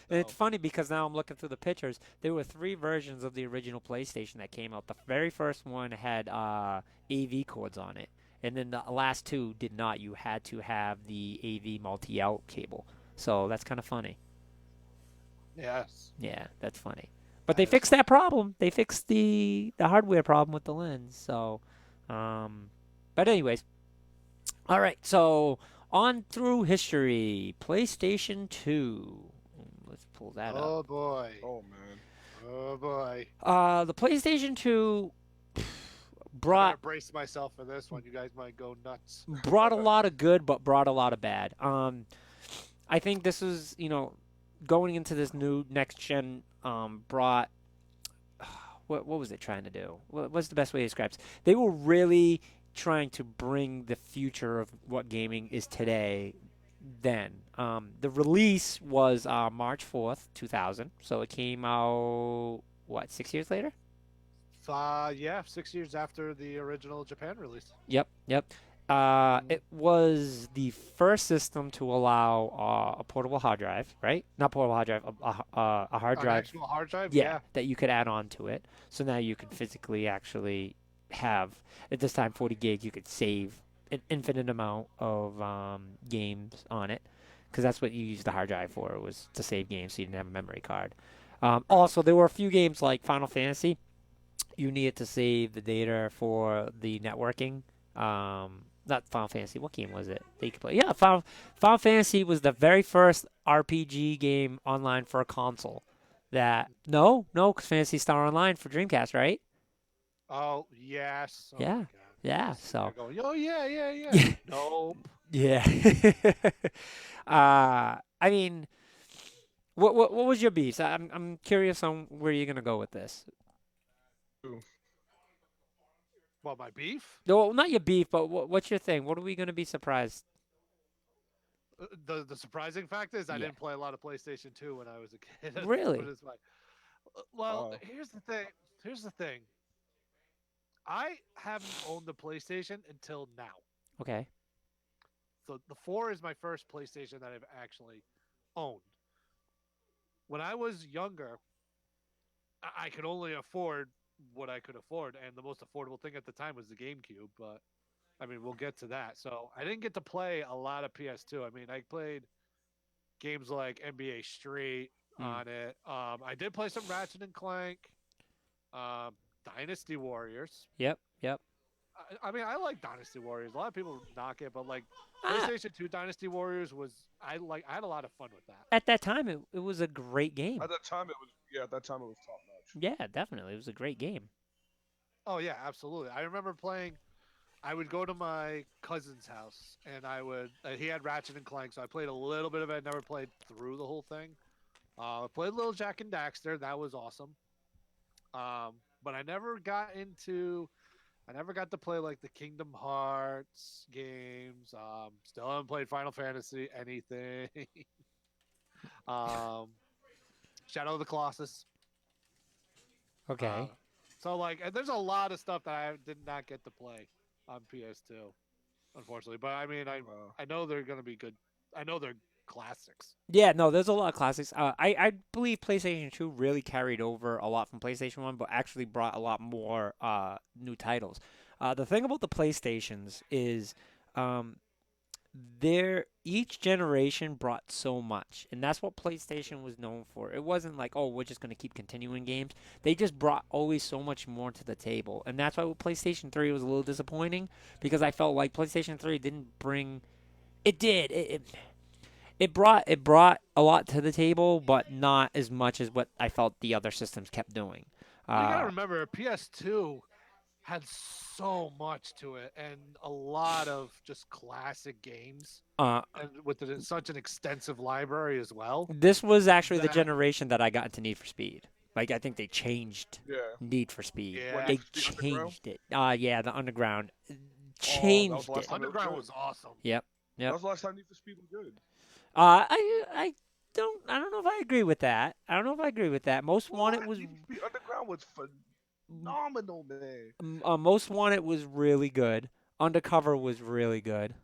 Speaker 1: And it's
Speaker 2: So
Speaker 1: funny because now I'm looking through the pictures. There were three versions of the original PlayStation that came out. The very first one had AV cords on it, and then the last two did not. You had to have the AV multi-out cable. So that's kind of funny.
Speaker 2: yes,
Speaker 1: Yeah, that's funny. But they
Speaker 2: that is
Speaker 1: fixed
Speaker 2: funny.
Speaker 1: that problem. They fixed the hardware problem with the lens. So, but anyways, all right. So on through history, PlayStation 2. Let's pull that up.
Speaker 2: Oh boy.
Speaker 3: Oh man.
Speaker 2: Oh boy.
Speaker 1: The PlayStation 2
Speaker 2: I better
Speaker 1: brought
Speaker 2: brace myself for this one. You guys might go nuts.
Speaker 1: brought a lot of good, but brought a lot of bad. I think this is, going into this new next gen, brought what was it trying to do? What's the best way to describe it? They were really trying to bring the future of what gaming is today. Then the release was March 4th, 2000. So it came out what 6 years later?
Speaker 2: Yeah, 6 years after the original Japan release.
Speaker 1: Yep, yep.
Speaker 2: Mhm.
Speaker 1: It was the first system to allow a portable hard drive, right? Not portable hard drive, a hard
Speaker 2: An
Speaker 1: drive,
Speaker 2: actual hard drive,
Speaker 1: yeah,
Speaker 2: yeah.
Speaker 1: that you could add on to it. So now you could physically actually have, at this time, 40 gig, you could save an infinite amount of games on it. Because that's what you used the hard drive for, was to save games so you didn't have a memory card. Also, there were a few games like Final Fantasy. You needed to save the data for the networking. Not Final Fantasy. What game was it that you could play? Yeah, Final Fantasy was the very first RPG game online for a console. That no, because Fantasy Star Online for Dreamcast, right?
Speaker 2: Oh, yes. Oh my
Speaker 1: Yeah,
Speaker 2: God.
Speaker 1: yeah.
Speaker 2: Just sitting there
Speaker 1: So
Speaker 2: going, oh yeah, yeah, yeah.
Speaker 1: yeah,
Speaker 2: Nope.
Speaker 1: yeah. I mean, what was your beef? I'm curious on where you're gonna go with this.
Speaker 3: Ooh.
Speaker 2: Well, my beef?
Speaker 1: No, not your beef, but what's your thing? What are we gonna be surprised?
Speaker 2: The surprising fact is I
Speaker 1: Yeah,
Speaker 2: didn't play a lot of PlayStation 2 when I was a kid. Let's put
Speaker 1: really?
Speaker 2: it this way. Well,
Speaker 3: Oh,
Speaker 2: here's the thing. Here's the thing. I haven't owned the PlayStation until now.
Speaker 1: Okay.
Speaker 2: So the 4 is my first PlayStation that I've actually owned. When I was younger, I could only afford what I could afford, and the most affordable thing at the time was the GameCube. But I mean, we'll get to that. So I didn't get to play a lot of PS2. I mean, I played games like NBA Street
Speaker 1: Mm.
Speaker 2: on it. I did play some Ratchet and Clank, um, Dynasty Warriors.
Speaker 1: Yep, yep.
Speaker 2: I mean, I like Dynasty Warriors. A lot of people knock it, but like
Speaker 1: Ah,
Speaker 2: PlayStation 2 Dynasty Warriors was I had a lot of fun with that.
Speaker 1: at that time, it was a great game.
Speaker 3: at that time it was yeah. At that time it was top notch.
Speaker 1: Yeah, definitely. It was a great game.
Speaker 2: Oh yeah, absolutely. I remember playing. I would go to my cousin's house, and I would. He had Ratchet and Clank, so I played a little bit of it. I never played through the whole thing. I played Little Jack and Daxter. That was awesome. But I never got into. I never got to play like the Kingdom Hearts games. Still haven't played Final Fantasy anything. um, Shadow of the Colossus. Uh,
Speaker 1: Okay.
Speaker 2: so like, and there's a lot of stuff that I did not get to play on PS2, unfortunately. But I mean, I know they're gonna be good. I know they're classics.
Speaker 1: Yeah, no, there's a lot of classics. I believe PlayStation 2 really carried over a lot from PlayStation 1, but actually brought a lot more new titles. The thing about the PlayStations is um, each generation brought so much, and that's what PlayStation was known for. It wasn't like, oh, we're just going to keep continuing games. They just brought always so much more to the table, and that's why with PlayStation 3 was a little disappointing because I felt like PlayStation 3 didn't bring. It did. It brought a lot to the table, but not as much as what I felt the other systems kept doing.
Speaker 2: Well, you gotta
Speaker 1: Uh,
Speaker 2: remember, PS2 had so much to it, and a lot of just classic games,
Speaker 1: uh,
Speaker 2: and with such an extensive library as well.
Speaker 1: this was actually the
Speaker 2: That
Speaker 1: generation that I got into Need for Speed. Like I think they changed
Speaker 3: Yeah.
Speaker 1: Need for Speed.
Speaker 3: What
Speaker 2: yeah,
Speaker 3: Need
Speaker 1: They
Speaker 3: for Speed Underground?
Speaker 1: changed it. Yeah, the underground
Speaker 3: Oh, that was the
Speaker 1: changed
Speaker 3: last
Speaker 1: it.
Speaker 3: time it was
Speaker 2: Underground
Speaker 3: good.
Speaker 2: was awesome.
Speaker 1: Yep,
Speaker 3: That
Speaker 1: yep.
Speaker 3: was the last time Need for Speed was good.
Speaker 1: I don't know if I agree with that. I don't know if I agree with that. Most Wanted
Speaker 3: What?
Speaker 1: was
Speaker 3: Need for Speed Underground was phenomenal, man.
Speaker 1: Most Wanted was really good. Undercover was really good.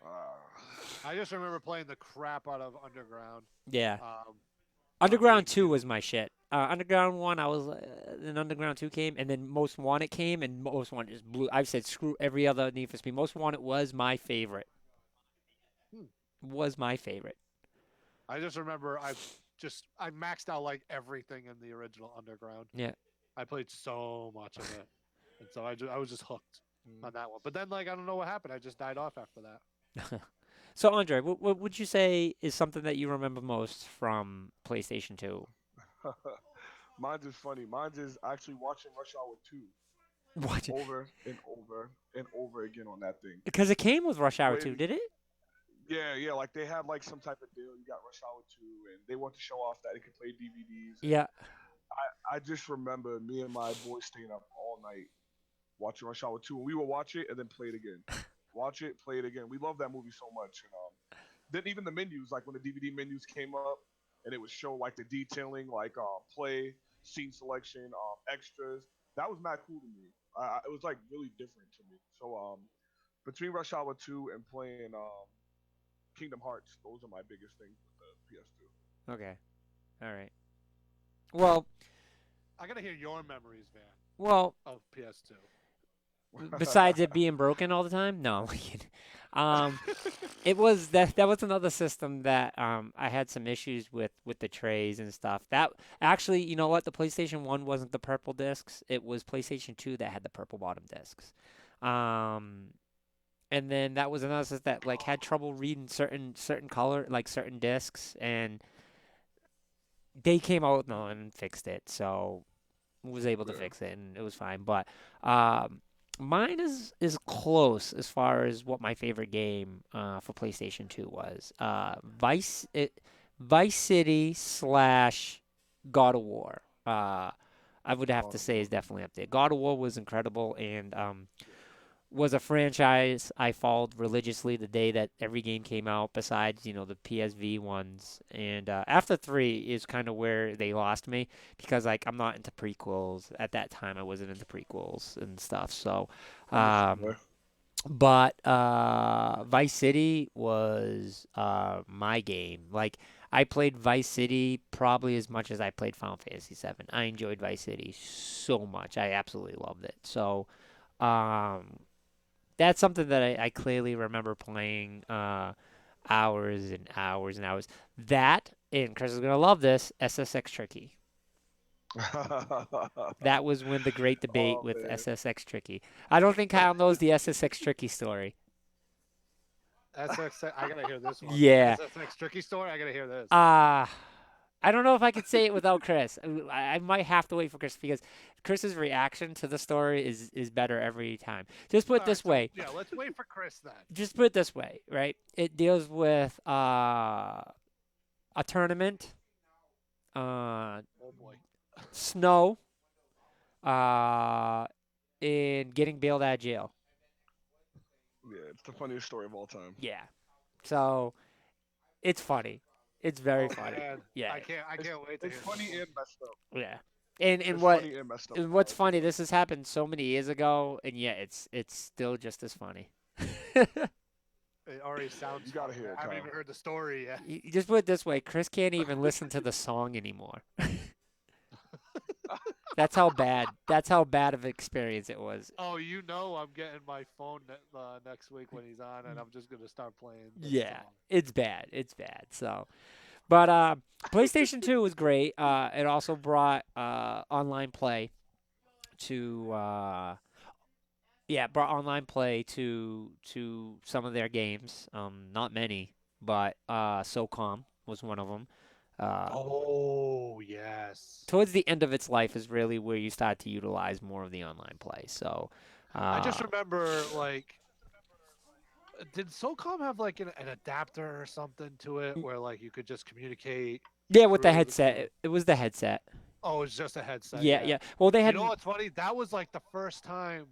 Speaker 3: Ah.
Speaker 2: I just remember playing the crap out of Underground
Speaker 1: Yeah.
Speaker 2: um, on
Speaker 1: Underground 2
Speaker 2: GameCube.
Speaker 1: was my shit. Underground 1, I was. Then Underground 2 came, and then Most Wanted came, and Most Wanted just blew. I've said screw every other Need for Speed. Most Wanted was my favorite.
Speaker 2: Hmm.
Speaker 1: Was my favorite.
Speaker 2: I just remember I maxed out like everything in the original Underground.
Speaker 1: Yeah.
Speaker 2: I played so much of it, and so I was just hooked
Speaker 3: Mm.
Speaker 2: on that one. But then like I don't know what happened. I just died off after that.
Speaker 1: So, Andre, what would you say is something that you remember most from PlayStation 2?
Speaker 3: Mine's is funny. Mine's is actually watching Rush Hour 2.
Speaker 1: Watch it.
Speaker 3: over and over and over again on that thing.
Speaker 1: Because it came with Rush Hour 2,
Speaker 3: When
Speaker 1: did it?
Speaker 3: yeah, like they had like some type of deal. You got Rush Hour 2, and they want to show off that it could play DVDs. And
Speaker 1: Yeah.
Speaker 3: I just remember me and my boys staying up all night watching Rush Hour 2, and we would watch it and then play it again. Watch it, play it again. We love that movie so much. And then even the menus, like when the DVD menus came up, and it would show like the detailing, like play, scene selection, extras. That was mad cool to me. It was like really different to me. So between Rush Hour 2 and playing Kingdom Hearts, those are my biggest things with the PS2.
Speaker 1: Okay. All right. Well,
Speaker 2: I gotta hear your memories, man,
Speaker 1: well,
Speaker 2: of PS2.
Speaker 1: besides it being broken all the time? No, I'm kidding. Um, it was that was another system that I had some issues with the trays and stuff. That actually, you know what? The PlayStation 1 wasn't the purple discs. It was PlayStation 2 that had the purple bottom discs. Um, and then that was another system that like had trouble reading certain color like certain discs, and they came out no and fixed it. So was able to
Speaker 3: Yeah.
Speaker 1: fix it and it was fine. But um, mine is close as far as what my favorite game for PlayStation 2 was. Vice City slash God of War. I would have
Speaker 3: God
Speaker 1: to
Speaker 3: of
Speaker 1: say
Speaker 3: War.
Speaker 1: is definitely up there. God of War was incredible and
Speaker 3: Yeah.
Speaker 1: was a franchise I followed religiously the day that every game came out, besides, the PSV ones. And after 3 is kind of where they lost me because, like, I'm not into prequels. At that time, I wasn't into prequels and stuff. So,
Speaker 3: I'm the same
Speaker 1: um,
Speaker 3: way.
Speaker 1: but Vice City was my game. Like, I played Vice City probably as much as I played Final Fantasy 7. I enjoyed Vice City so much. I absolutely loved it. So, um, that's something that I clearly remember playing hours and hours and hours. That, and Chris is going to love this, SSX Tricky. That was when the great debate
Speaker 3: Oh
Speaker 1: with
Speaker 3: man.
Speaker 1: SSX Tricky. I don't think Kyle knows the SSX Tricky story.
Speaker 2: SX, I gotta hear this one.
Speaker 1: Yeah.
Speaker 2: SSX Tricky Story. I gotta hear this.
Speaker 1: Uh, I don't know if I could say it without Chris. I might have to wait for Chris because Chris's reaction to the story is better every time. Just put it
Speaker 2: All right,
Speaker 1: this
Speaker 2: so
Speaker 1: way.
Speaker 2: yeah, let's wait for Chris then.
Speaker 1: Just put it this way, right? It deals with a tournament, uh,
Speaker 2: Oh boy.
Speaker 1: snow, uh, and getting bailed out of jail.
Speaker 3: Yeah, it's the funniest story of all time.
Speaker 1: Yeah. So it's funny. It's very
Speaker 2: Oh
Speaker 1: funny.
Speaker 2: man,
Speaker 1: Yeah.
Speaker 2: I
Speaker 3: It's
Speaker 2: can't wait to
Speaker 3: it's
Speaker 2: hear this
Speaker 3: funny
Speaker 2: one.
Speaker 3: and messed up.
Speaker 1: Yeah. And
Speaker 3: It's
Speaker 1: what
Speaker 3: funny and messed up
Speaker 1: and
Speaker 3: all
Speaker 1: what's
Speaker 3: at the
Speaker 1: funny,
Speaker 3: same
Speaker 1: this
Speaker 3: time.
Speaker 1: has happened so many years ago, and yet it's still just as funny.
Speaker 2: It already sounds
Speaker 3: You gotta
Speaker 2: funny.
Speaker 3: hear
Speaker 2: Man.
Speaker 3: it,
Speaker 2: I haven't
Speaker 3: Kyle.
Speaker 2: even heard the story yet.
Speaker 1: You just put it this way, Chris can't even listen to the song anymore. That's how bad of an experience it was.
Speaker 2: Oh, you know I'm getting my phone next week when he's on, and I'm just gonna start playing the
Speaker 1: Yeah,
Speaker 2: song.
Speaker 1: it's bad. It's bad. So, but PlayStation 2 was great. It also brought online play to brought online play to some of their games. Not many, but SOCOM was one of them. Uh,
Speaker 2: Oh yes.
Speaker 1: Towards the end of its life is really where you start to utilize more of the online play. So,
Speaker 2: I just
Speaker 1: uh,
Speaker 2: remember like, did SOCOM have like an adapter or something to it where like you could just communicate
Speaker 1: yeah, with the
Speaker 2: through the
Speaker 1: headset,
Speaker 2: through?
Speaker 1: it was the headset.
Speaker 2: Oh, it's just a headset.
Speaker 1: Yeah,
Speaker 2: Yeah.
Speaker 1: yeah. Well, they
Speaker 2: You
Speaker 1: had
Speaker 2: know what's funny? That was like the first time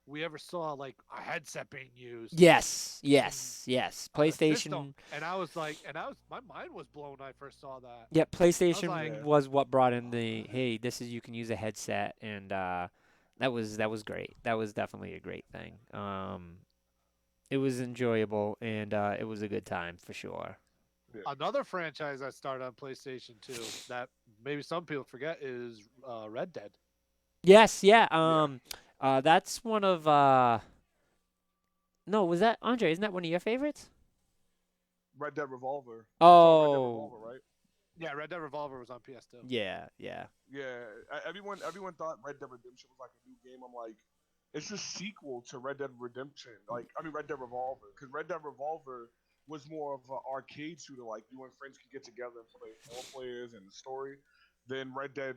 Speaker 2: we ever saw like a headset being used
Speaker 1: yes,
Speaker 2: in
Speaker 1: yes, yes.
Speaker 2: on a system,
Speaker 1: PlayStation.
Speaker 2: and I was like, and I was my mind was blown when I first saw that.
Speaker 1: Yeah,
Speaker 2: I was like,
Speaker 1: PlayStation
Speaker 3: Yeah.
Speaker 1: was what brought in the hey, this is you can use a headset, and that was great. That was definitely a great thing. It was enjoyable, and it was a good time for sure.
Speaker 3: Yeah.
Speaker 2: another franchise that started on PlayStation 2 that maybe some people forget is Red Dead.
Speaker 1: Yes, yeah.
Speaker 3: Yeah.
Speaker 1: That's one of no, was that Andre? Isn't that one of your favorites?
Speaker 3: Red Dead Revolver. You're talking Red Dead
Speaker 1: Oh,
Speaker 3: Revolver, right?
Speaker 2: Yeah, Red Dead Revolver was on PS2.
Speaker 1: yeah, yeah.
Speaker 3: Yeah. Everyone thought Red Dead Redemption was like a new game. I'm like, it's a sequel to Red Dead Redemption. Red Dead Revolver, because Red Dead Revolver was more of an arcade shooter. Like you and friends could get together and play four players and the story. Then Red Dead,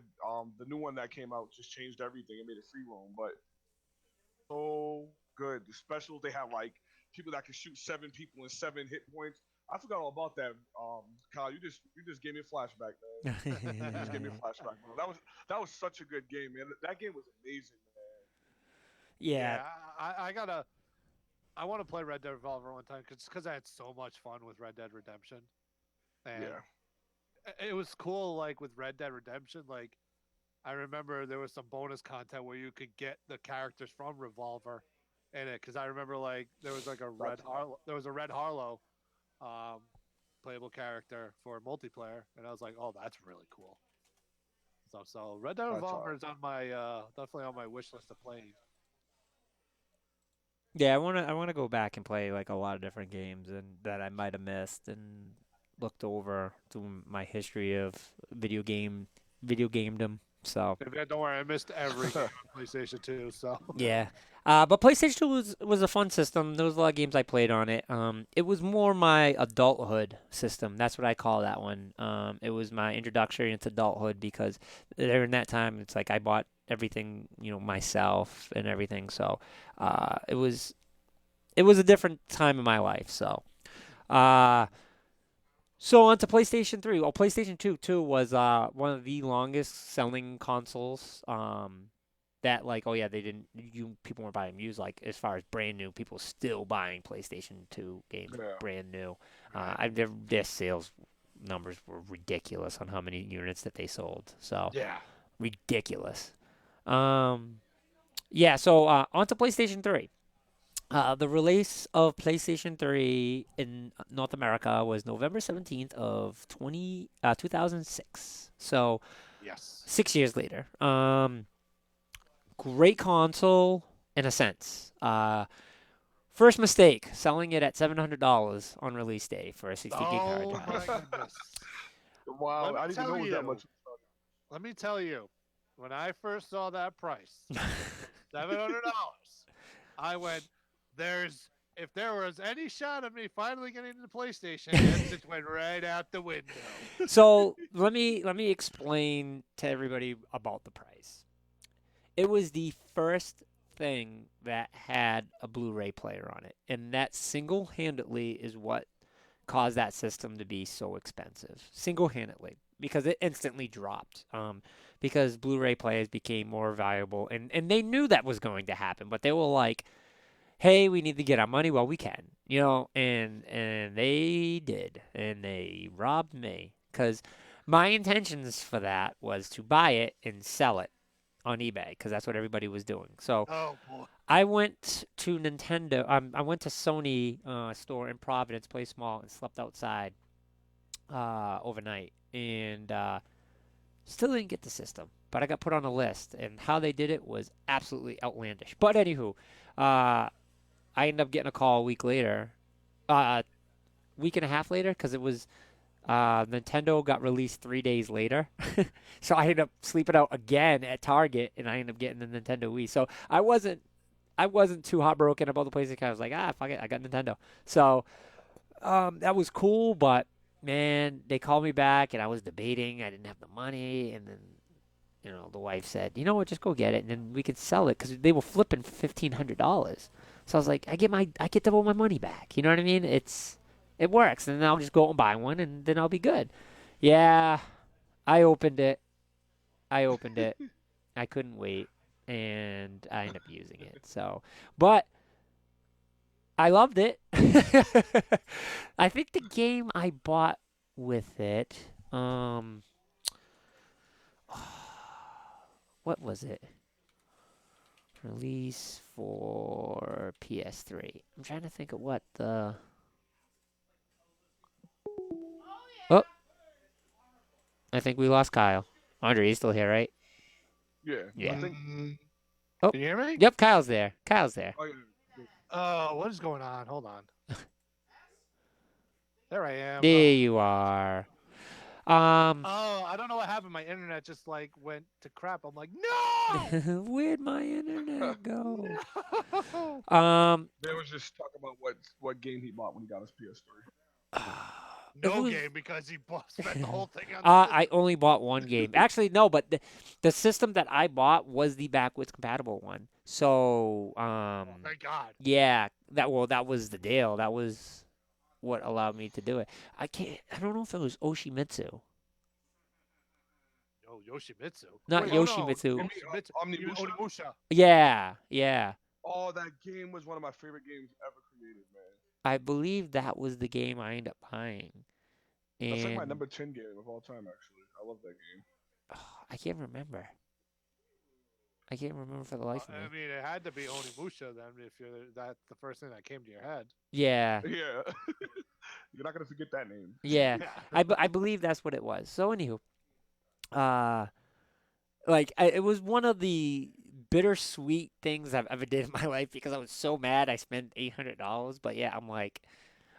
Speaker 3: the new one that came out, just changed everything and made it free roam. But so good. The specials, they have like people that can shoot 7 people in 7 hit points. I forgot all about that. Kyle, you just gave me a flashback, man. You just gave me a flashback, bro. That was such a good game, man. That game was amazing, man.
Speaker 1: Yeah,
Speaker 2: Yeah, I want to play Red Dead Revolver one time because I had so much fun with Red Dead Redemption, and
Speaker 3: Yeah,
Speaker 2: it was cool. Like with Red Dead Redemption, like I remember there was some bonus content where you could get the characters from Revolver in it. Because I remember like there was like
Speaker 3: that's
Speaker 2: There was a Red Harlow, um, playable character for multiplayer, and I was like, oh, that's really cool. So Red Dead
Speaker 3: that's
Speaker 2: Revolver is on my definitely on my wish list of playing.
Speaker 1: yeah. I wanna go back and play like a lot of different games and that I might have missed and looked over through my history of video gamedom. So.
Speaker 2: Yeah, don't worry, I missed every game on PlayStation 2. So
Speaker 1: Yeah. But PlayStation 2 was a fun system. There was a lot of games I played on it. It was more my adulthood system. That's what I call that one. It was my introduction into adulthood because during that time, it's like I bought everything, myself and everything. So, it was a different time in my life. Uh, so on to PlayStation 3. Oh, PlayStation 2 too was one of the longest selling consoles. That like oh yeah they didn't you people weren't buying used like as far as brand new people still buying PlayStation 2 games
Speaker 3: yeah.
Speaker 1: brand new. Their sales numbers were ridiculous on how many units that they sold. So
Speaker 2: yeah,
Speaker 1: ridiculous. Um, yeah. So on to PlayStation 3. The release of PlayStation 3 in North America was November 17th of 2006. So
Speaker 2: yes.
Speaker 1: 6 years later. Great console in a sense. First mistake, selling it at $700 on release day for a 60 gig hard
Speaker 2: Oh
Speaker 1: drive.
Speaker 2: my goodness.
Speaker 3: Wow,
Speaker 2: Let me
Speaker 3: I didn't even
Speaker 2: tell
Speaker 3: know it was that
Speaker 2: you.
Speaker 3: much.
Speaker 2: Let me tell you. When I first saw that price, $700, I went, "There's if there was any shot of me finally getting into PlayStation, that just went right out the window."
Speaker 1: So let me explain to everybody about the price. It was the first thing that had a Blu-ray player on it, and that single-handedly is what caused that system to be so expensive. Single-handedly, because it instantly dropped. Because Blu-ray players became more valuable, and they knew that was going to happen, but they were like, "Hey, we need to get our money while we can," and they did, and they robbed me because my intentions for that was to buy it and sell it on eBay because that's what everybody was doing. So
Speaker 2: Oh boy.
Speaker 1: I went to Nintendo. I went to Sony store in Providence, Play Small, and slept outside overnight, and still didn't get the system. But I got put on a list, and how they did it was absolutely outlandish. But anywho, I ended up getting a call a week later, week and a half later, because it was Nintendo got released 3 days later. So I ended up sleeping out again at Target, and I ended up getting the Nintendo Wii. So I wasn't too heartbroken about the PlayStation. I was like, fuck it, I got Nintendo. So that was cool, but man, they called me back, and I was debating. I didn't have the money, and then the wife said, you know what, just go get it, and then we could sell it because they were flipping $1,500. So I was like, I get double my money back. You know what I mean? It works, and then I'll just go and buy one, and then I'll be good. Yeah, I opened it. I couldn't wait, and I ended up using it. So, but I loved it. I think the game I bought with it, what was it? Release for PS3. I'm trying to think of what the. Oh, I think we lost Kyle. Andre, you still here, right?
Speaker 3: Yeah, I
Speaker 1: Yeah.
Speaker 3: think.
Speaker 1: Oh,
Speaker 2: Can you hear me?
Speaker 1: yep, Kyle's there. Kyle's there.
Speaker 3: Oh, yeah, yeah.
Speaker 2: Oh, what is going on? Hold on. There I am.
Speaker 1: There you are. Um,
Speaker 2: Oh, I don't know what happened. My internet just like went to crap. I'm like, no,
Speaker 1: where'd my internet go?
Speaker 2: no.
Speaker 3: They was just talking about what game he bought when he got his PS3.
Speaker 2: No
Speaker 1: was-
Speaker 2: game because he spent the whole thing on.
Speaker 1: I only bought one game. Actually, no, but the system that I bought was the backwards compatible one. So,
Speaker 2: Oh, thank God.
Speaker 1: yeah, that was the deal. That was what allowed me to do it. I don't know if it was Oshimitsu.
Speaker 2: Yo, Yoshimitsu.
Speaker 1: Not
Speaker 2: Wait, oh no,
Speaker 1: Yoshimitsu.
Speaker 3: You mean
Speaker 2: Yoshimitsu. You mean
Speaker 3: Omnimusha?
Speaker 2: Onimusha?
Speaker 1: Yeah, yeah.
Speaker 3: Oh, that game was one of my favorite games ever created, man.
Speaker 1: I believe that was the game I ended up buying.
Speaker 3: That's like my
Speaker 1: And
Speaker 3: number 10 game of all time, actually. I love that game.
Speaker 1: I can't remember. I can't remember for the life of
Speaker 2: I
Speaker 1: me.
Speaker 2: mean, it had to be Onimusha then, if you're that's the first thing that came to your head.
Speaker 1: Yeah,
Speaker 3: Yeah. You're not gonna forget that name.
Speaker 1: yeah.
Speaker 2: Yeah.
Speaker 1: I believe that's what it was. So anywho, uh, it was one of the bittersweet things I've ever did in my life because I was so mad I spent $800. But yeah, I'm like,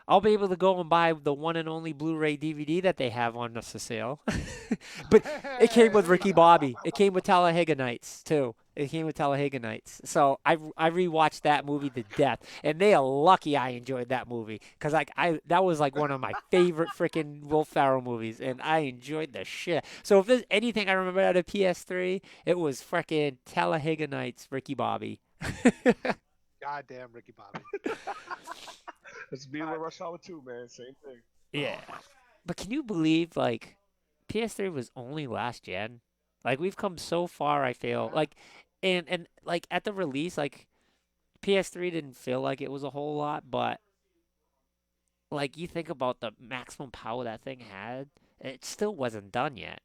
Speaker 1: I'll be able to go and buy the one and only Blu-ray DVD that they have on the sale. But it came with
Speaker 2: Hey.
Speaker 1: Ricky Bobby. It came with Talladega Nights too. It came with Talladega Nights. So I rewatched that movie to death, and they are lucky I enjoyed that movie because I that was like one of my favorite freaking Will Ferrell movies, and I enjoyed the shit. So if there's anything I remember out of PS3, it was freaking Talladega Nights, Ricky Bobby.
Speaker 2: Goddamn Ricky Bobby.
Speaker 3: It's being with Rush Hour 2, man. Same thing.
Speaker 1: Yeah. But can you believe like PS3 was only last gen? Like we've come so far, I feel.
Speaker 2: Yeah.
Speaker 1: Like and like at the release, like PS3 didn't feel like it was a whole lot, but like you think about the maximum power that thing had, it still wasn't done yet.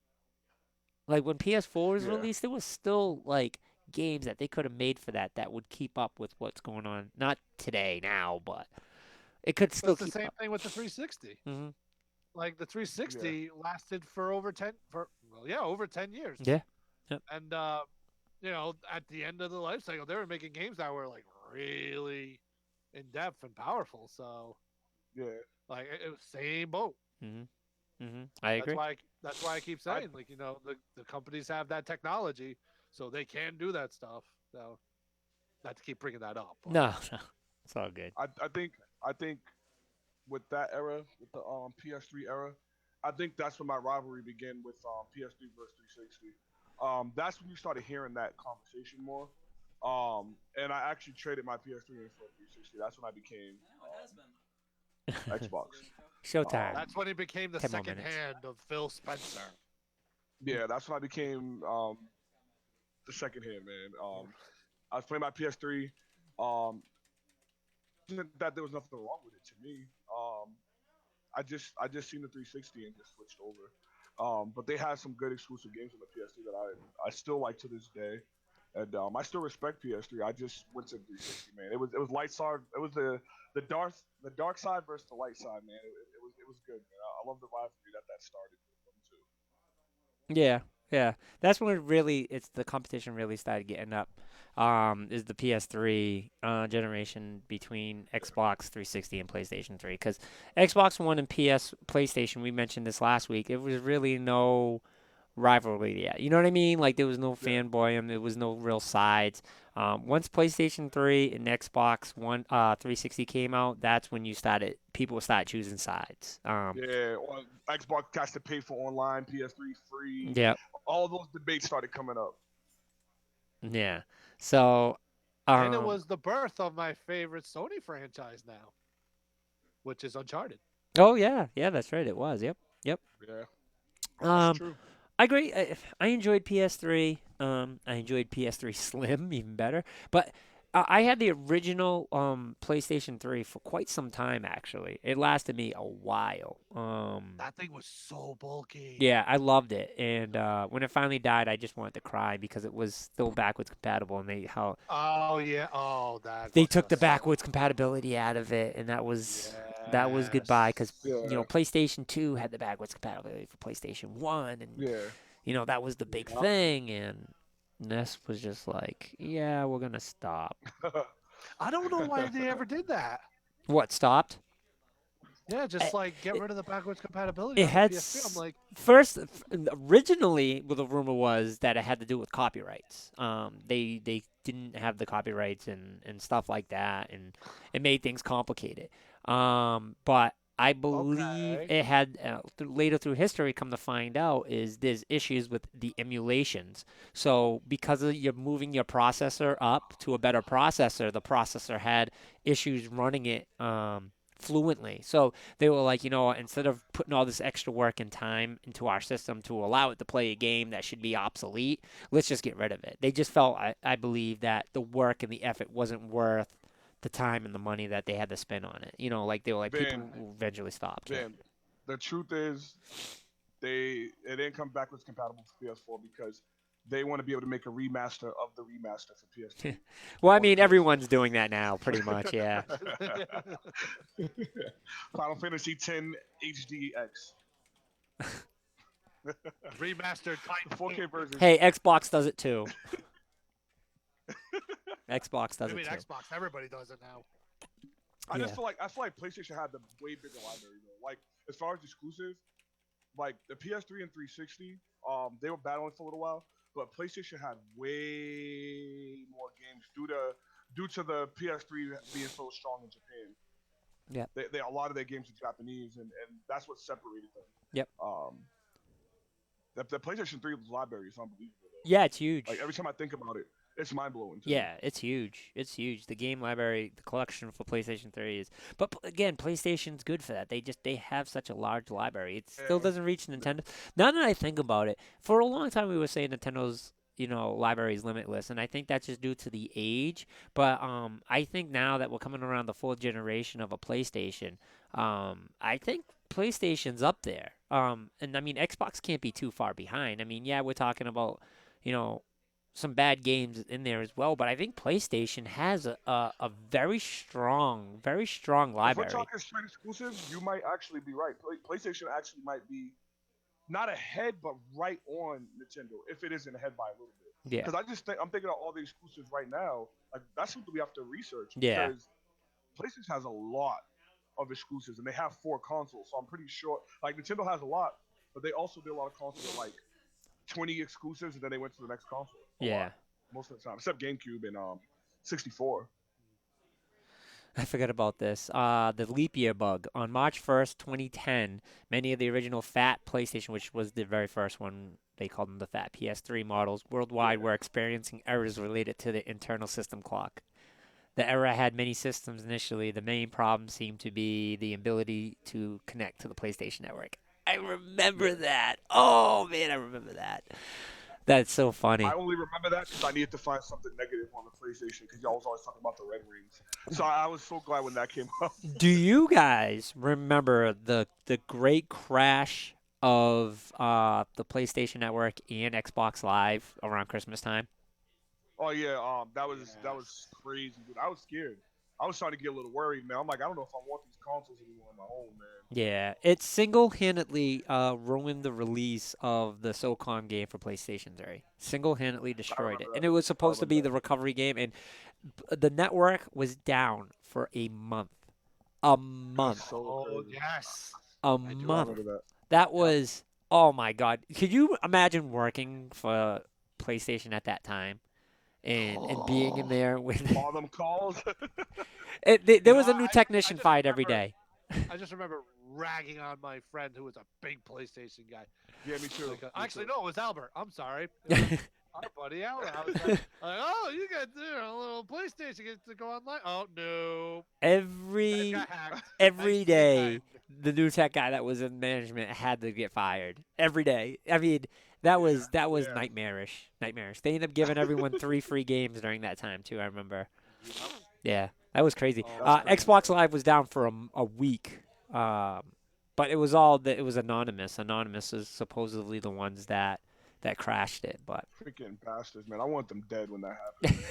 Speaker 1: Like when PS4 was
Speaker 3: Yeah.
Speaker 1: released, there was still like games that they could have made for that would keep up with what's going on. Not today now, but it could still
Speaker 2: That's the
Speaker 1: keep
Speaker 2: same
Speaker 1: up.
Speaker 2: thing with the 360.
Speaker 1: Hmm.
Speaker 2: Like the
Speaker 3: Yeah.
Speaker 2: 360 lasted for over 10 for well, yeah, over 10 years.
Speaker 1: Yeah. Yep.
Speaker 2: And you know, at the end of the life cycle, they were making games that were like really in depth and powerful. So
Speaker 3: Yeah.
Speaker 2: like it was same boat.
Speaker 1: Mhm. Mhm. I
Speaker 2: That's
Speaker 1: agree.
Speaker 2: why that's why I keep
Speaker 3: I
Speaker 2: saying like you know the companies have that technology, so they can do that stuff. So not to keep bringing that up, but
Speaker 1: No, no. It's all good.
Speaker 3: I think with that era, with the PS3 era, I think that's when my rivalry began with PS3 versus 360. That's when you started hearing that conversation more. And I actually traded my PS3 in for a 360. That's when I became Xbox.
Speaker 1: Showtime.
Speaker 3: Um,
Speaker 2: that's when it became the
Speaker 1: 10 more
Speaker 2: second
Speaker 1: minutes.
Speaker 2: hand of Phil Spencer.
Speaker 3: yeah, that's when I became the second hand man. I was playing my PS3. Um, that there was nothing wrong with it to me. I just seen the 360 and just switched over. But they had some good exclusive games on the PS3 that I still like to this day, and I still respect PS3. I just went to 360, man. It was light side. It was the dark side versus the light side, man. It was good, man. I love the rivalry that started with them too.
Speaker 1: Yeah, yeah. That's when it's the competition really started getting up. Is the PS3 generation between Xbox 360 and PlayStation 3? Because Xbox One and PlayStation, we mentioned this last week. It was really no rivalry yet. You know what I mean? Like there was no
Speaker 3: Yeah,
Speaker 1: fanboying. There was no real sides. Once PlayStation 3 and Xbox One 360 came out, that's when people started choosing sides.
Speaker 3: yeah. Or Xbox has to pay for online, PS3 free.
Speaker 1: Yeah,
Speaker 3: All those debates started coming up.
Speaker 1: yeah. So,
Speaker 2: And it
Speaker 1: um,
Speaker 2: was the birth of my favorite Sony franchise now, which is Uncharted.
Speaker 1: oh yeah, yeah, that's right. It was. Yep, yep.
Speaker 3: Yeah, that's
Speaker 1: Um,
Speaker 3: true.
Speaker 1: I agree. I enjoyed PS3. I enjoyed PS3 Slim even better. But I had the original PlayStation 3 for quite some time. Actually, it lasted me a while.
Speaker 2: That thing was so bulky.
Speaker 1: Yeah, I loved it. And when it finally died, I just wanted to cry because it was still backwards compatible, and
Speaker 2: Oh yeah. Oh, that
Speaker 1: they
Speaker 2: fucking
Speaker 1: took the
Speaker 2: sucked.
Speaker 1: backwards compatibility out of it, and that was goodbye. Because
Speaker 2: Yes.
Speaker 3: Yeah,
Speaker 1: PlayStation 2 had the backwards compatibility for PlayStation 1, and
Speaker 3: yeah.
Speaker 1: that was the big
Speaker 2: Yep.
Speaker 1: thing, and Ness was just like, yeah, we're gonna stop.
Speaker 2: I don't know why they ever did that.
Speaker 1: What stopped?
Speaker 2: Yeah,
Speaker 1: I-
Speaker 2: just like get
Speaker 1: It,
Speaker 2: rid of the backwards compatibility
Speaker 1: it
Speaker 2: on the
Speaker 1: had
Speaker 2: PS3. I'm like,
Speaker 1: originally, well, the rumor was that it had to do with copyrights. They didn't have the copyrights and stuff like that, and it made things complicated. But I believe
Speaker 2: Okay.
Speaker 1: it had later through history come to find out is there's issues with the emulations. So because of you're moving your processor up to a better processor, the processor had issues running it fluently. So they were like, instead of putting all this extra work and time into our system to allow it to play a game that should be obsolete, let's just get rid of it. They just felt, I believe, that the work and the effort wasn't worth the time and the money that they had to spend on it. Like they were like
Speaker 3: Van,
Speaker 1: people eventually stopped. Yeah.
Speaker 3: Van. The truth is, it didn't come backwards compatible for PS4 because they want to be able to make a remaster of the remaster for PS3
Speaker 1: Well, I
Speaker 3: or the
Speaker 1: mean,
Speaker 3: PS4.
Speaker 1: everyone's doing that now, pretty much. Yeah.
Speaker 3: Final Fantasy X HDX.
Speaker 2: Remastered
Speaker 3: The
Speaker 2: Titan.
Speaker 3: 4K version.
Speaker 1: Hey, Xbox does it too. Xbox does
Speaker 2: I
Speaker 1: it
Speaker 2: mean,
Speaker 1: too.
Speaker 2: Xbox. Everybody does it now.
Speaker 3: I just
Speaker 1: Yeah.
Speaker 3: feel like PlayStation had the way bigger library though. Like as far as exclusives, like the PS3 and 360, they were battling for a little while, but PlayStation had way more games due to the PS3 being so strong in Japan.
Speaker 1: Yeah.
Speaker 3: They a lot of their games are Japanese, and that's what separated them.
Speaker 1: Yep.
Speaker 3: The PlayStation 3 library is unbelievable though.
Speaker 1: Yeah, it's huge.
Speaker 3: Like every time I think about it, it's mind blowing to me.
Speaker 1: Yeah, it's huge. It's huge. The game library, the collection for PlayStation 3 is. But again, PlayStation's good for that. They have such a large library. It still
Speaker 3: Yeah.
Speaker 1: doesn't reach Nintendo. Now that I think about it, for a long time we were saying Nintendo's library is limitless, and I think that's just due to the age. But I think now that we're coming around the fourth generation of a PlayStation, I think PlayStation's up there. And I mean Xbox can't be too far behind. I mean, yeah, we're talking about you know some bad games in there as well, but I think PlayStation has a very strong
Speaker 3: If we're
Speaker 1: library.
Speaker 3: talking straight exclusives, you might actually be right. PlayStation actually might be not ahead, but right on Nintendo, if it isn't ahead by a little bit.
Speaker 1: Yeah.
Speaker 3: Because I'm thinking of all the exclusives right now. Like that's something we have to research
Speaker 1: Yeah.
Speaker 3: because PlayStation has a lot of exclusives, and they have 4 consoles. So I'm pretty sure, like Nintendo has a lot, but they also did a lot of consoles with like 20 exclusives, and then they went to the next console.
Speaker 1: Yeah.
Speaker 3: Most of the time, except GameCube and 64.
Speaker 1: I forgot about this. The leap year bug. On March 1st, 2010, many of the original fat PlayStation, which was the very first one, they called them the fat PS3 models, worldwide were experiencing errors related to the internal system clock. The error had many systems initially. The main problem seemed to be the ability to connect to the PlayStation Network. I remember that. Oh, man, I remember that. That's so funny.
Speaker 3: I only remember that because I needed to find something negative on the PlayStation because y'all was always talking about the red rings. So I was so glad when that came up.
Speaker 1: Do you guys remember the great crash of the PlayStation Network and Xbox Live around Christmas time?
Speaker 3: Oh yeah, that was crazy, dude. I was scared. I was starting to get a little worried, man. I'm like, I don't know if I want these consoles anymore on my own, man.
Speaker 1: Yeah, it single-handedly ruined the release of the SOCOM game for PlayStation 3. Single-handedly destroyed it.
Speaker 3: remember
Speaker 1: And
Speaker 3: that.
Speaker 1: it was
Speaker 3: I
Speaker 1: supposed to
Speaker 3: remember
Speaker 1: be
Speaker 3: that.
Speaker 1: the recovery game, and the network was down for a month. A month.
Speaker 3: So
Speaker 2: Oh
Speaker 3: crazy.
Speaker 2: yes.
Speaker 1: A
Speaker 2: I do
Speaker 3: I
Speaker 1: month.
Speaker 3: remember that.
Speaker 1: That was, oh my God. Could you imagine working for PlayStation at that time and being in there with
Speaker 3: All them calls.
Speaker 1: there was a
Speaker 2: No,
Speaker 1: new
Speaker 2: I
Speaker 1: technician
Speaker 2: just
Speaker 1: fired every
Speaker 2: remember-
Speaker 1: day.
Speaker 2: I just remember ragging on my friend who was a big PlayStation guy.
Speaker 3: Yeah, me too.
Speaker 2: Like,
Speaker 3: Me
Speaker 2: actually,
Speaker 3: too.
Speaker 2: no, it was Albert. I'm sorry. Our buddy Albert. I was like, oh, you got a little PlayStation gets to go online. Oh no,
Speaker 1: Every
Speaker 2: got hacked.
Speaker 1: every
Speaker 2: Thanks,
Speaker 1: day,
Speaker 2: friend.
Speaker 1: the new tech guy that was in management had to get fired. Every day. I mean, that was
Speaker 3: yeah.
Speaker 1: nightmarish. Nightmarish. They ended up giving everyone 3 free games during that time too. I remember. Yeah, that was crazy.
Speaker 2: Oh,
Speaker 3: That's crazy.
Speaker 1: Xbox Live was down for a week, but it was it was anonymous. Anonymous is supposedly the ones that crashed it. But
Speaker 3: Freaking bastards, man. I want them dead when that happened.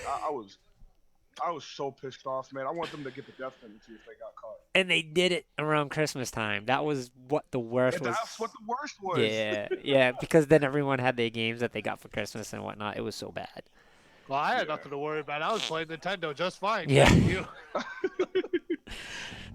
Speaker 3: I was so pissed off, man. I want them to get the death penalty if they got caught.
Speaker 1: and they did it around Christmas time. That was what the worst
Speaker 3: And
Speaker 1: was.
Speaker 3: that's what the worst was.
Speaker 1: Yeah, yeah, because then everyone had their games that they got for Christmas and whatnot. It was so bad.
Speaker 2: Well, I had
Speaker 3: Yeah.
Speaker 2: nothing to worry about. I was playing Nintendo just fine.
Speaker 1: Yeah.
Speaker 2: Thank you.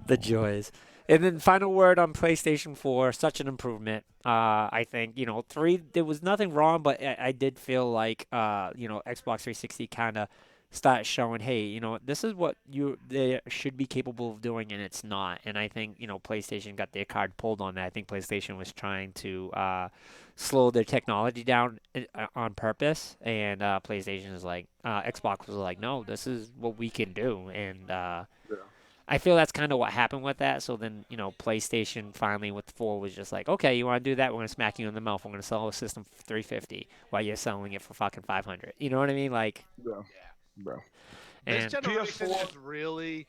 Speaker 1: The joys. And then final word on PlayStation 4, such an improvement. I think, 3, there was nothing wrong, but I did feel like, Xbox 360 kind of start showing, hey, this is what they should be capable of doing, and it's not. And I think, PlayStation got their card pulled on that. I think PlayStation was trying to slow their technology down on purpose, and PlayStation is like, Xbox was like, no, this is what we can do, and
Speaker 3: Yeah.
Speaker 1: I feel that's kind of what happened with that. So then, PlayStation finally with 4 was just like, okay, you want to do that? We're gonna smack you in the mouth. We're gonna sell a system for 350 while you're selling it for fucking 500. You know what I mean? Like,
Speaker 3: Yeah.
Speaker 2: Yeah.
Speaker 3: Bro.
Speaker 2: This
Speaker 1: and
Speaker 2: generation
Speaker 3: PS4.
Speaker 2: is really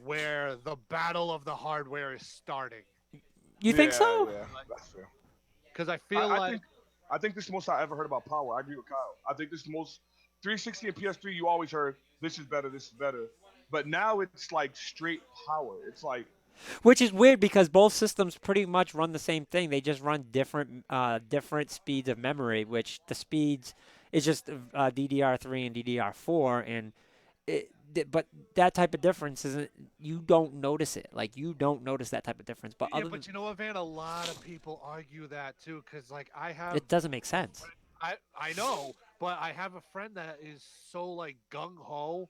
Speaker 2: where the battle of the hardware is starting.
Speaker 1: you think
Speaker 3: Yeah,
Speaker 1: so?
Speaker 3: yeah,
Speaker 2: Like,
Speaker 3: that's fair.
Speaker 2: because I
Speaker 3: I,
Speaker 2: feel
Speaker 3: I
Speaker 2: like
Speaker 3: think I think this is the most I ever heard about power. I agree with Kyle. I think this is the most 360 and PS3. You always heard this is better, this is better, but now it's like straight power. It's like
Speaker 1: Which is weird because both systems pretty much run the same thing. They just run different speeds of memory, which the speeds is just DDR3 and DDR4, and but that type of difference isn't. You don't notice it. Like you don't notice that type of difference. But
Speaker 2: yeah,
Speaker 1: other than
Speaker 2: but you know what, Van? A lot of people argue that too, because like I have,
Speaker 1: it doesn't make sense.
Speaker 2: I know, but I have a friend that is so like gung ho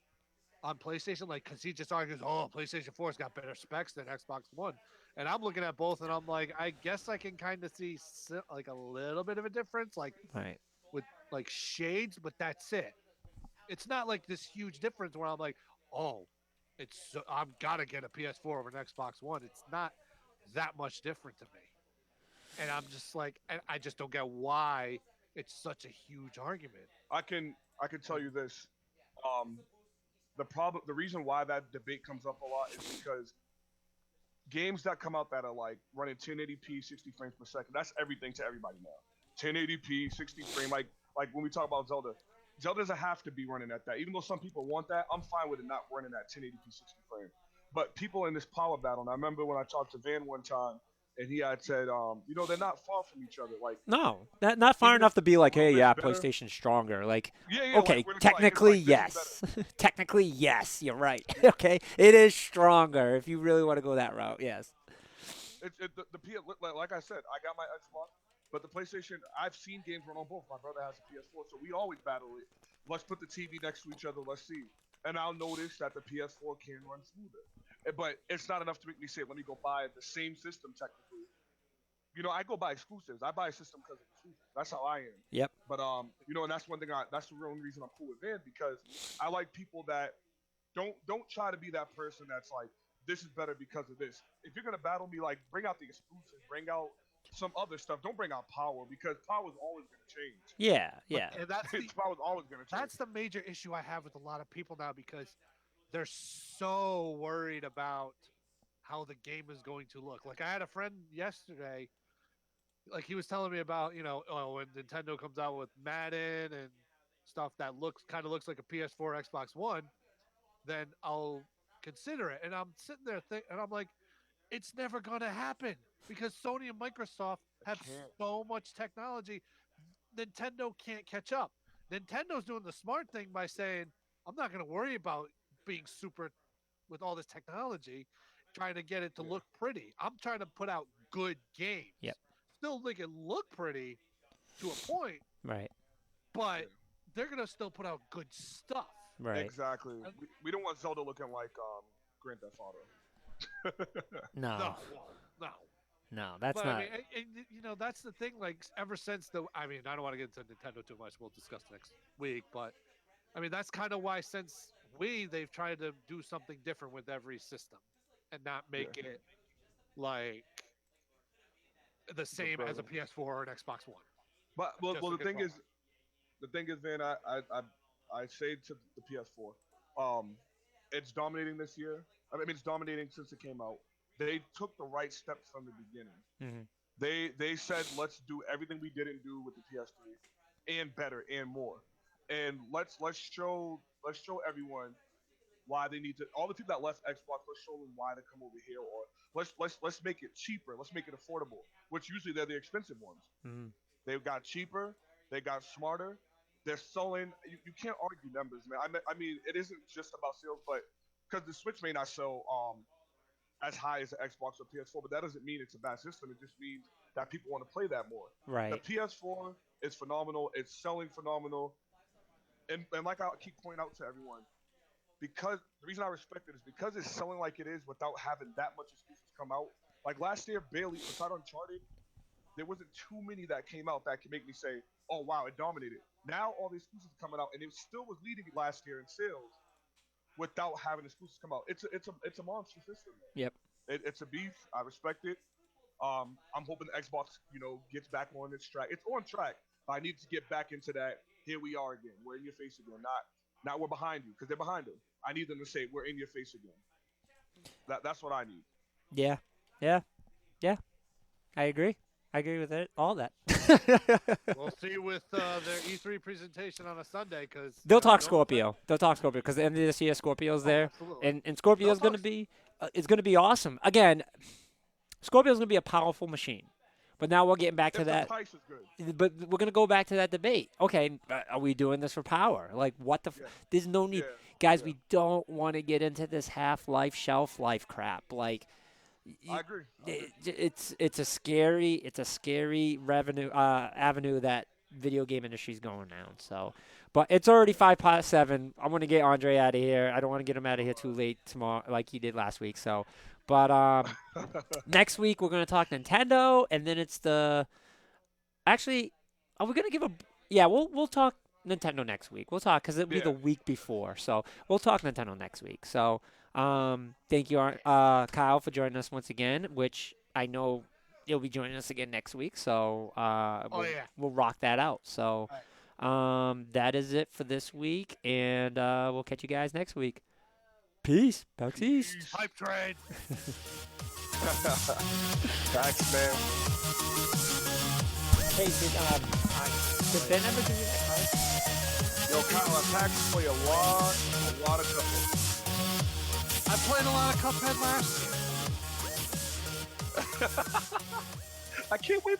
Speaker 2: on PlayStation, like because he just argues, oh, PlayStation 4's got better specs than Xbox One, and I'm looking at both, and I'm like, I guess I can kind of see like a little bit of a difference, like
Speaker 1: Right.
Speaker 2: with like shades, but that's it. It's not like this huge difference where I'm like, oh, I've got to get a PS4 over an Xbox One. It's not that much different to me, and I'm just like, and I just don't get why it's such a huge argument.
Speaker 3: I can tell
Speaker 2: And
Speaker 3: you this. Um, the reason why that debate comes up a lot is because games that come out that are like running 1080p 60 frames per second, that's everything to everybody now. 1080p 60 frame, like when we talk about Zelda doesn't have to be running at that. Even though some people want that, I'm fine with it not running at 1080p 60 frame. But people in this power battle, and I remember when I talked to Van one time, and he had said, they're not far from each other. Like
Speaker 1: No, not far
Speaker 3: even if
Speaker 1: enough to be
Speaker 3: a
Speaker 1: like,
Speaker 3: little
Speaker 1: hey,
Speaker 3: bit's
Speaker 1: yeah,
Speaker 3: better,
Speaker 1: PlayStation's stronger. Like,
Speaker 3: yeah, yeah, like
Speaker 1: okay,
Speaker 3: when it's
Speaker 1: technically
Speaker 3: like this is better.
Speaker 1: yes, technically yes, you're right. Okay, it is stronger if you really want to go that route. Yes.
Speaker 3: Like I said, I got my Xbox, but the PlayStation. I've seen games run on both. My brother has a PS4, so we always battle it. Let's put the TV next to each other. Let's see. And I'll notice that the PS4 can run smoother, but it's not enough to make me say, let me go buy the same system technically. I go buy exclusives. I buy a system because of exclusives. That's how I am.
Speaker 1: Yep.
Speaker 3: But and that's one thing. That's the only reason I'm cool with Van because I like people that don't try to be that person that's like this is better because of this. If you're gonna battle me, like bring out the exclusives, bring out some other stuff. Don't bring out power because power is always gonna change.
Speaker 1: Yeah.
Speaker 2: but
Speaker 1: Yeah.
Speaker 2: and that's the
Speaker 3: Power is always gonna change.
Speaker 2: that's the major issue I have with a lot of people now because they're so worried about how the game is going to look. Like I had a friend yesterday, like he was telling me about, oh, when Nintendo comes out with Madden and stuff that looks like a PS4, Xbox One, then I'll consider it. And I'm sitting there and I'm like, it's never going to happen because Sony and Microsoft
Speaker 3: I
Speaker 2: have
Speaker 3: can't.
Speaker 2: so much technology. Nintendo can't catch up. Nintendo's doing the smart thing by saying, I'm not going to worry about being super with all this technology, trying to get it to
Speaker 3: Yeah,
Speaker 2: look pretty. I'm trying to put out good
Speaker 1: Yep.
Speaker 2: games. Still make it look pretty to a point,
Speaker 1: Right.
Speaker 2: but
Speaker 3: yeah.
Speaker 2: they're going to still put out good stuff.
Speaker 1: Right.
Speaker 3: Exactly.
Speaker 2: And
Speaker 3: We don't want Zelda looking like Grand Theft Auto.
Speaker 1: No.
Speaker 2: no, no.
Speaker 1: No, that's
Speaker 2: But I
Speaker 1: not.
Speaker 2: mean, that's the thing. Like, ever since I mean, I don't want to get into Nintendo too much. We'll discuss next week. But I mean, that's kind of why since they've tried to do something different with every system and not
Speaker 3: Yeah,
Speaker 2: make it like the
Speaker 3: the
Speaker 2: same as a
Speaker 3: better.
Speaker 2: PS4 or an Xbox One,
Speaker 3: But well,
Speaker 2: just
Speaker 3: well,
Speaker 2: a
Speaker 3: the thing
Speaker 2: controller.
Speaker 3: is, Van, I say to the PS4, it's dominating this year. I mean, it's dominating since it came out. They took the right steps from the beginning.
Speaker 1: Mhm.
Speaker 3: They said let's do everything we didn't do with the PS3, and better and more, and let's show everyone why they need to. All the people that left Xbox, let's show them why to come over here, or let's make it cheaper. Let's make it affordable. Which usually they're the expensive ones.
Speaker 1: Mhm.
Speaker 3: They got cheaper. They got smarter. They're selling. You can't argue numbers, man. I mean, it isn't just about sales, but because the Switch may not sell as high as the Xbox or PS4, but that doesn't mean it's a bad system. It just means that people want to play that more. The
Speaker 1: Right.
Speaker 3: PS4 is phenomenal. It's selling phenomenal. and like I keep pointing out to everyone, because the reason I respect it is because it's selling like it is without having that much exclusives come out. Like last year, barely beside Uncharted, there wasn't too many that came out that could make me say, "Oh wow, it dominated." Now all the exclusives coming out, and it still was leading last year in sales without having exclusives come out. It's a monster system.
Speaker 1: Yep.
Speaker 3: It's a beef. I respect it. I'm hoping the Xbox, gets back on its track. It's on track. But I need to get back into that. Here we are again. We're in your face again. Not we're behind you because they're behind them. I need them to say we're in your face again. That's what I need.
Speaker 1: Yeah. Yeah. Yeah. I agree. I agree with it. All that.
Speaker 2: We'll see with their E3 presentation on a Sunday because
Speaker 1: They'll talk Scorpio. They'll talk Scorpio because the end of this year, Scorpio's there,
Speaker 2: absolutely.
Speaker 1: and Scorpio's
Speaker 3: They'll
Speaker 1: gonna
Speaker 3: talk-
Speaker 1: be it's gonna be awesome. Again, Scorpio's gonna be a powerful machine. But now we're getting back to
Speaker 3: If the
Speaker 1: that.
Speaker 3: price is good.
Speaker 1: But we're gonna go back to that debate. Okay, are we doing this for power? Like, what the?
Speaker 3: Yeah.
Speaker 1: There's no need,
Speaker 3: Yeah.
Speaker 1: guys.
Speaker 3: Yeah.
Speaker 1: We don't want to get into this half-life, shelf-life crap. Like,
Speaker 3: I agree.
Speaker 1: it's a scary revenue avenue that video game industry's going down. So, but it's already 5:07. I want to get Andre out of here. I don't want to get him out of here too late tomorrow, like he did last week. So, but next week we're gonna talk Nintendo, and then it's the. Actually, are we gonna give a? Yeah, we'll talk Nintendo next week. We'll talk because it'll be the week before. So we'll talk Nintendo next week. So thank you, Kyle, for joining us once again. Which I know you'll be joining us again next week. So we'll rock that out. So that is it for this week, and we'll catch you guys next week. Peace. Back east.
Speaker 2: Hype train.
Speaker 3: Thanks, man.
Speaker 1: Hey, did Ben ever give you that card?
Speaker 3: Yo, Kyle, attacks play a lot of Cuphead.
Speaker 2: I played a lot of Cuphead last year.
Speaker 3: I can't wait